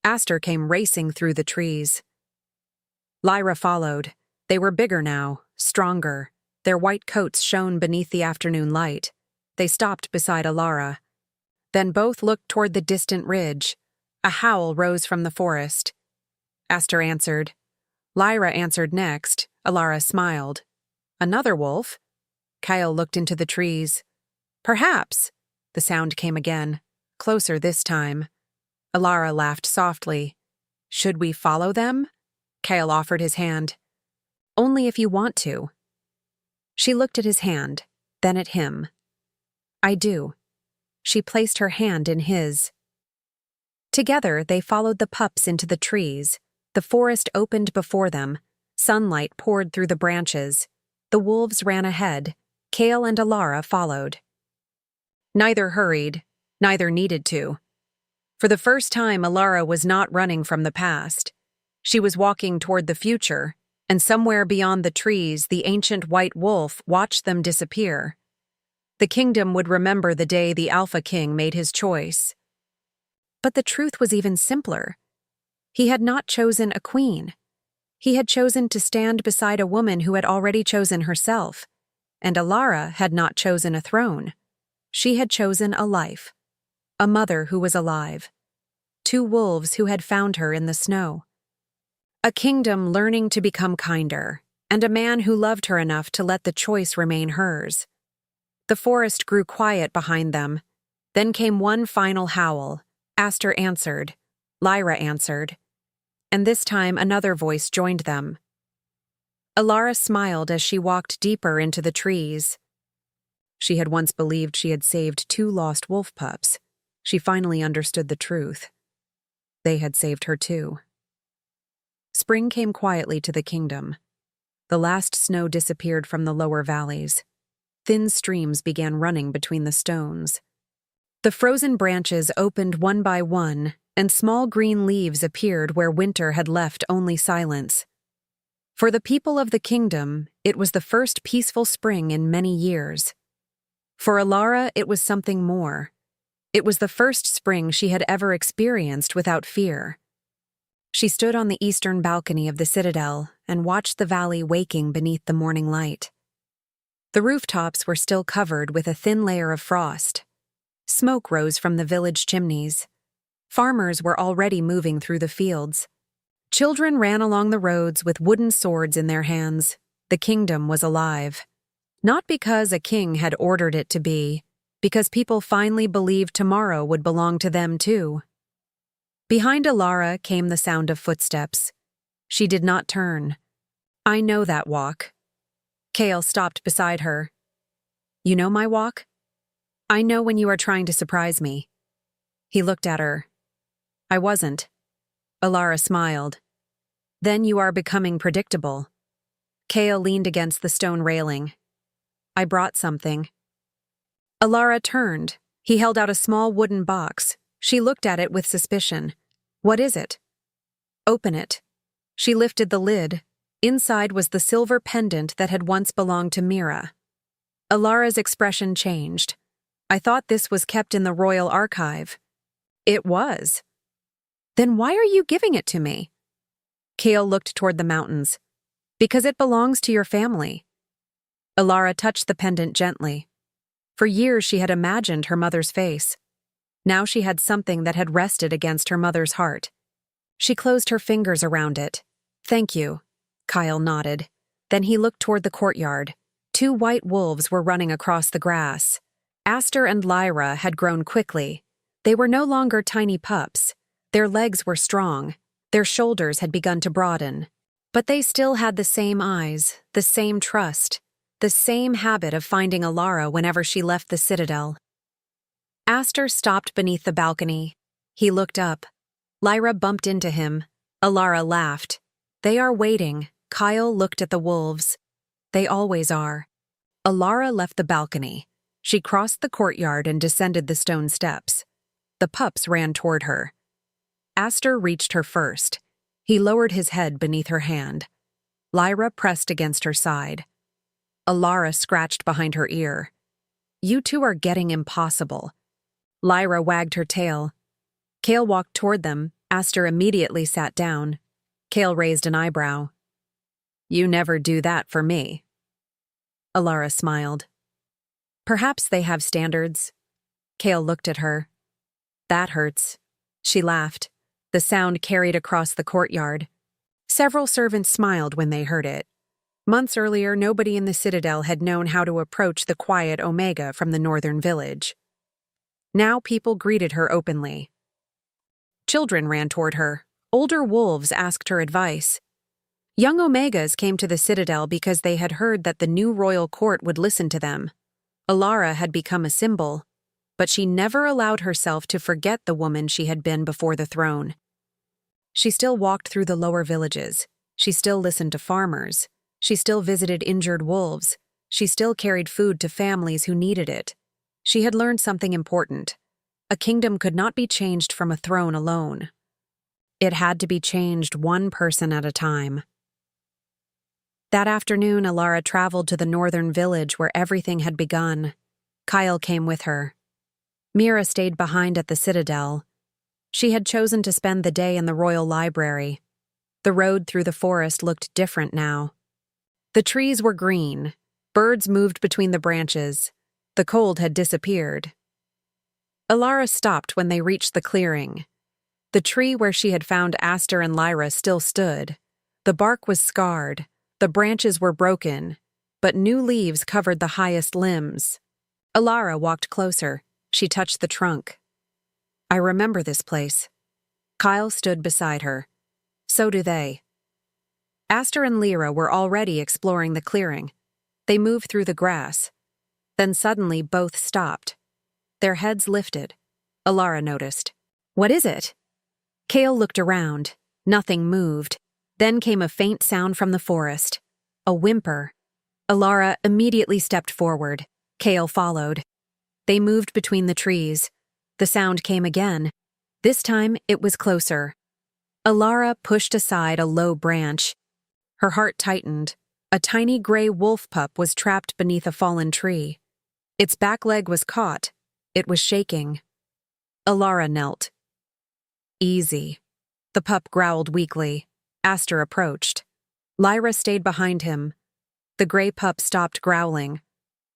Aster came racing through the trees. Lyra followed. They were bigger now, stronger. Their white coats shone beneath the afternoon light. They stopped beside Elara. Then both looked toward the distant ridge. A howl rose from the forest. Aster answered. Lyra answered next. Elara smiled. Another wolf? Kael looked into the trees. Perhaps. The sound came again, closer this time. Elara laughed softly. Should we follow them? Kael offered his hand. Only if you want to. She looked at his hand, then at him. I do. She placed her hand in his. Together, they followed the pups into the trees. The forest opened before them. Sunlight poured through the branches. The wolves ran ahead. Kael and Elara followed. Neither hurried. Neither needed to. For the first time, Elara was not running from the past. She was walking toward the future, and somewhere beyond the trees, the ancient white wolf watched them disappear. The kingdom would remember the day the Alpha King made his choice. But the truth was even simpler. He had not chosen a queen. He had chosen to stand beside a woman who had already chosen herself, and Elara had not chosen a throne. She had chosen a life, a mother who was alive, 2 wolves who had found her in the snow. A kingdom learning to become kinder, and a man who loved her enough to let the choice remain hers. The forest grew quiet behind them. Then came one final howl. Aster answered. Lyra answered. And this time another voice joined them. Elara smiled as she walked deeper into the trees. She had once believed she had saved 2 lost wolf pups. She finally understood the truth. They had saved her too. Spring came quietly to the kingdom. The last snow disappeared from the lower valleys. Thin streams began running between the stones. The frozen branches opened one by one, and small green leaves appeared where winter had left only silence. For the people of the kingdom, it was the first peaceful spring in many years. For Elara, it was something more. It was the first spring she had ever experienced without fear. She stood on the eastern balcony of the citadel and watched the valley waking beneath the morning light. The rooftops were still covered with a thin layer of frost. Smoke rose from the village chimneys. Farmers were already moving through the fields. Children ran along the roads with wooden swords in their hands. The kingdom was alive. Not because a king had ordered it to be, because people finally believed tomorrow would belong to them too. Behind Elara came the sound of footsteps. She did not turn. I know that walk. Kael stopped beside her. You know my walk? I know when you are trying to surprise me. He looked at her. I wasn't. Elara smiled. Then you are becoming predictable. Kael leaned against the stone railing. I brought something. Elara turned. He held out a small wooden box. She looked at it with suspicion. What is it? Open it. She lifted the lid. Inside was the silver pendant that had once belonged to Mira. Elara's expression changed. I thought this was kept in the royal archive. It was. Then why are you giving it to me? Kael looked toward the mountains. Because it belongs to your family. Elara touched the pendant gently. For years she had imagined her mother's face. Now she had something that had rested against her mother's heart. She closed her fingers around it. Thank you. Kael nodded. Then he looked toward the courtyard. 2 white wolves were running across the grass. Aster and Lyra had grown quickly. They were no longer tiny pups. Their legs were strong. Their shoulders had begun to broaden. But they still had the same eyes, the same trust, the same habit of finding Elara whenever she left the citadel. Aster stopped beneath the balcony. He looked up. Lyra bumped into him. Elara laughed. They are waiting. Kael looked at the wolves. They always are. Elara left the balcony. She crossed the courtyard and descended the stone steps. The pups ran toward her. Aster reached her first. He lowered his head beneath her hand. Lyra pressed against her side. Elara scratched behind her ear. You two are getting impossible. Lyra wagged her tail. Kael walked toward them, Aster immediately sat down. Kael raised an eyebrow. You never do that for me. Elara smiled. Perhaps they have standards. Kael looked at her. That hurts. She laughed. The sound carried across the courtyard. Several servants smiled when they heard it. Months earlier, nobody in the citadel had known how to approach the quiet Omega from the northern village. Now people greeted her openly. Children ran toward her. Older wolves asked her advice. Young Omegas came to the citadel because they had heard that the new royal court would listen to them. Elara had become a symbol, but she never allowed herself to forget the woman she had been before the throne. She still walked through the lower villages. She still listened to farmers. She still visited injured wolves. She still carried food to families who needed it. She had learned something important. A kingdom could not be changed from a throne alone. It had to be changed one person at a time. That afternoon, Elara traveled to the northern village where everything had begun. Kael came with her. Mira stayed behind at the citadel. She had chosen to spend the day in the royal library. The road through the forest looked different now. The trees were green. Birds moved between the branches. The cold had disappeared. Elara stopped when they reached the clearing. The tree where she had found Aster and Lyra still stood. The bark was scarred. The branches were broken, but new leaves covered the highest limbs. Elara walked closer. She touched the trunk. I remember this place. Kael stood beside her. So do they. Aster and Lyra were already exploring the clearing. They moved through the grass. Then suddenly both stopped. Their heads lifted. Elara noticed. What is it? Kael looked around. Nothing moved. Then came a faint sound from the forest. A whimper. Elara immediately stepped forward. Kael followed. They moved between the trees. The sound came again. This time it was closer. Elara pushed aside a low branch. Her heart tightened. A tiny gray wolf pup was trapped beneath a fallen tree. Its back leg was caught. It was shaking. Elara knelt. Easy. The pup growled weakly. Aster approached. Lyra stayed behind him. The gray pup stopped growling.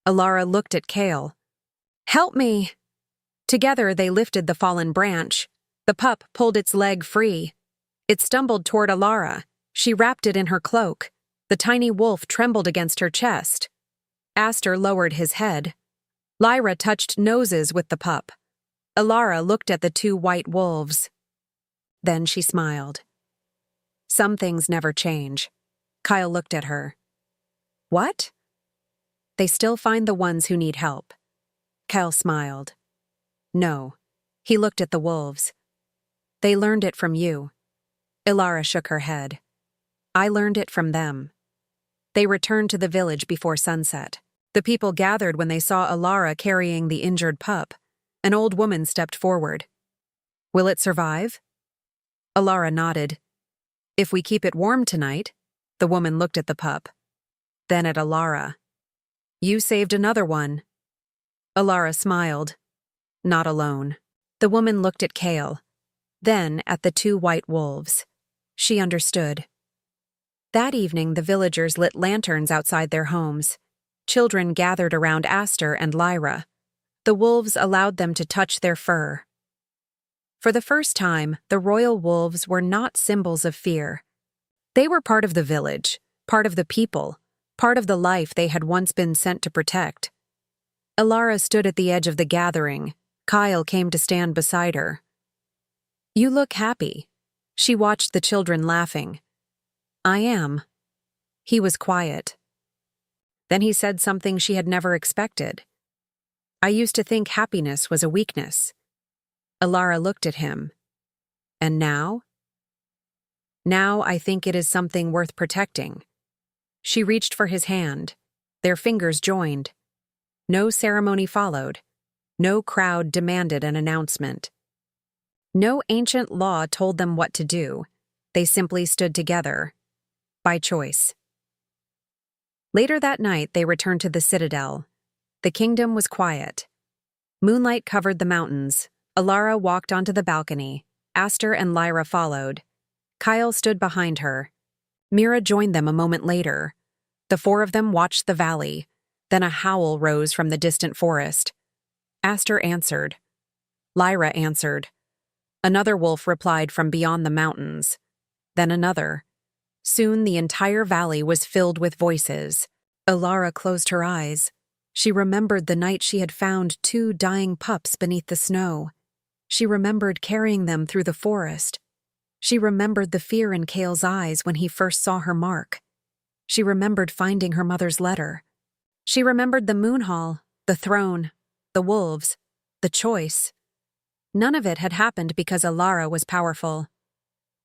Elara looked at Kael. Help me! Together they lifted the fallen branch. The pup pulled its leg free. It stumbled toward Elara. She wrapped it in her cloak. The tiny wolf trembled against her chest. Aster lowered his head. Lyra touched noses with the pup. Elara looked at the two white wolves. Then she smiled. Some things never change. Kael looked at her. What? They still find the ones who need help. Kael smiled. No. He looked at the wolves. They learned it from you. Elara shook her head. I learned it from them. They returned to the village before sunset. The people gathered when they saw Elara carrying the injured pup. An old woman stepped forward. Will it survive? Elara nodded. If we keep it warm tonight, the woman looked at the pup. Then at Elara. You saved another one. Elara smiled. Not alone. The woman looked at Kael. Then at the two white wolves. She understood. That evening, the villagers lit lanterns outside their homes. Children gathered around Aster and Lyra. The wolves allowed them to touch their fur. For the first time, the royal wolves were not symbols of fear. They were part of the village, part of the people, part of the life they had once been sent to protect. Elara stood at the edge of the gathering. Kael came to stand beside her. You look happy. She watched the children laughing. I am. He was quiet. Then he said something she had never expected. I used to think happiness was a weakness. Elara looked at him. And now? Now I think it is something worth protecting. She reached for his hand. Their fingers joined. No ceremony followed. No crowd demanded an announcement. No ancient law told them what to do. They simply stood together. By choice. Later that night, they returned to the citadel. The kingdom was quiet. Moonlight covered the mountains. Elara walked onto the balcony. Aster and Lyra followed. Kael stood behind her. Mira joined them a moment later. The four of them watched the valley. Then a howl rose from the distant forest. Aster answered. Lyra answered. Another wolf replied from beyond the mountains. Then another. Soon the entire valley was filled with voices. Elara closed her eyes. She remembered the night she had found 2 dying pups beneath the snow. She remembered carrying them through the forest. She remembered the fear in Kael's eyes when he first saw her mark. She remembered finding her mother's letter. She remembered the moon hall, the throne, the wolves, the choice. None of it had happened because Elara was powerful.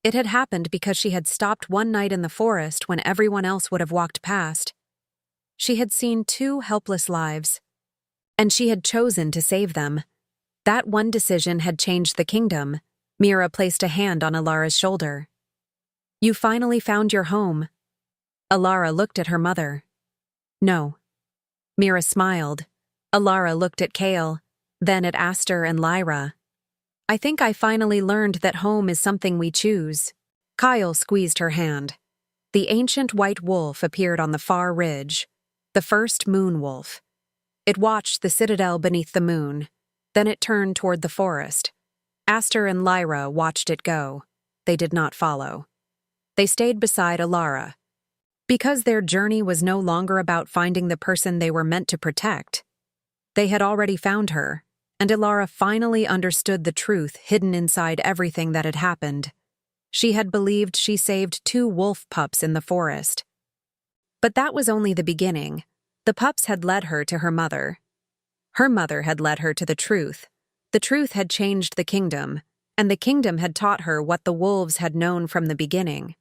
It had happened because she had stopped one night in the forest when everyone else would have walked past. She had seen 2 helpless lives, and she had chosen to save them. That one decision had changed the kingdom. Mira placed a hand on Elara's shoulder. You finally found your home. Elara looked at her mother. No. Mira smiled. Elara looked at Kael, then at Aster and Lyra. I think I finally learned that home is something we choose. Kael squeezed her hand. The ancient white wolf appeared on the far ridge, the first moon wolf. It watched the citadel beneath the moon. Then it turned toward the forest. Aster and Lyra watched it go. They did not follow. They stayed beside Elara. Because their journey was no longer about finding the person they were meant to protect. They had already found her, and Elara finally understood the truth hidden inside everything that had happened. She had believed she saved 2 wolf pups in the forest. But that was only the beginning. The pups had led her to her mother. Her mother had led her to the truth. The truth had changed the kingdom, and the kingdom had taught her what the wolves had known from the beginning.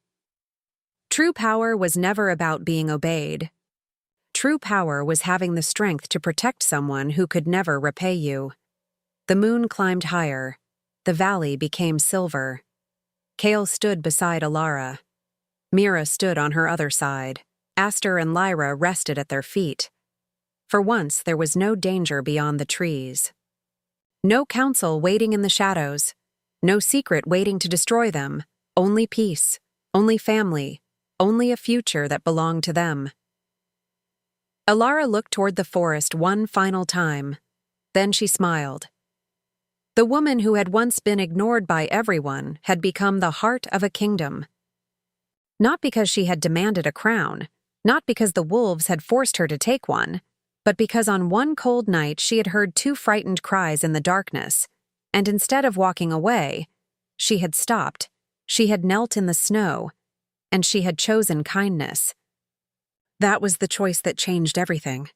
True power was never about being obeyed. True power was having the strength to protect someone who could never repay you. The moon climbed higher. The valley became silver. Kael stood beside Elara. Mira stood on her other side. Aster and Lyra rested at their feet. For once, there was no danger beyond the trees. No council waiting in the shadows. No secret waiting to destroy them. Only peace. Only family. Only a future that belonged to them. Elara looked toward the forest one final time. Then she smiled. The woman who had once been ignored by everyone had become the heart of a kingdom. Not because she had demanded a crown, not because the wolves had forced her to take one, but because on one cold night she had heard 2 frightened cries in the darkness, and instead of walking away, she had stopped, she had knelt in the snow, and she had chosen kindness. That was the choice that changed everything.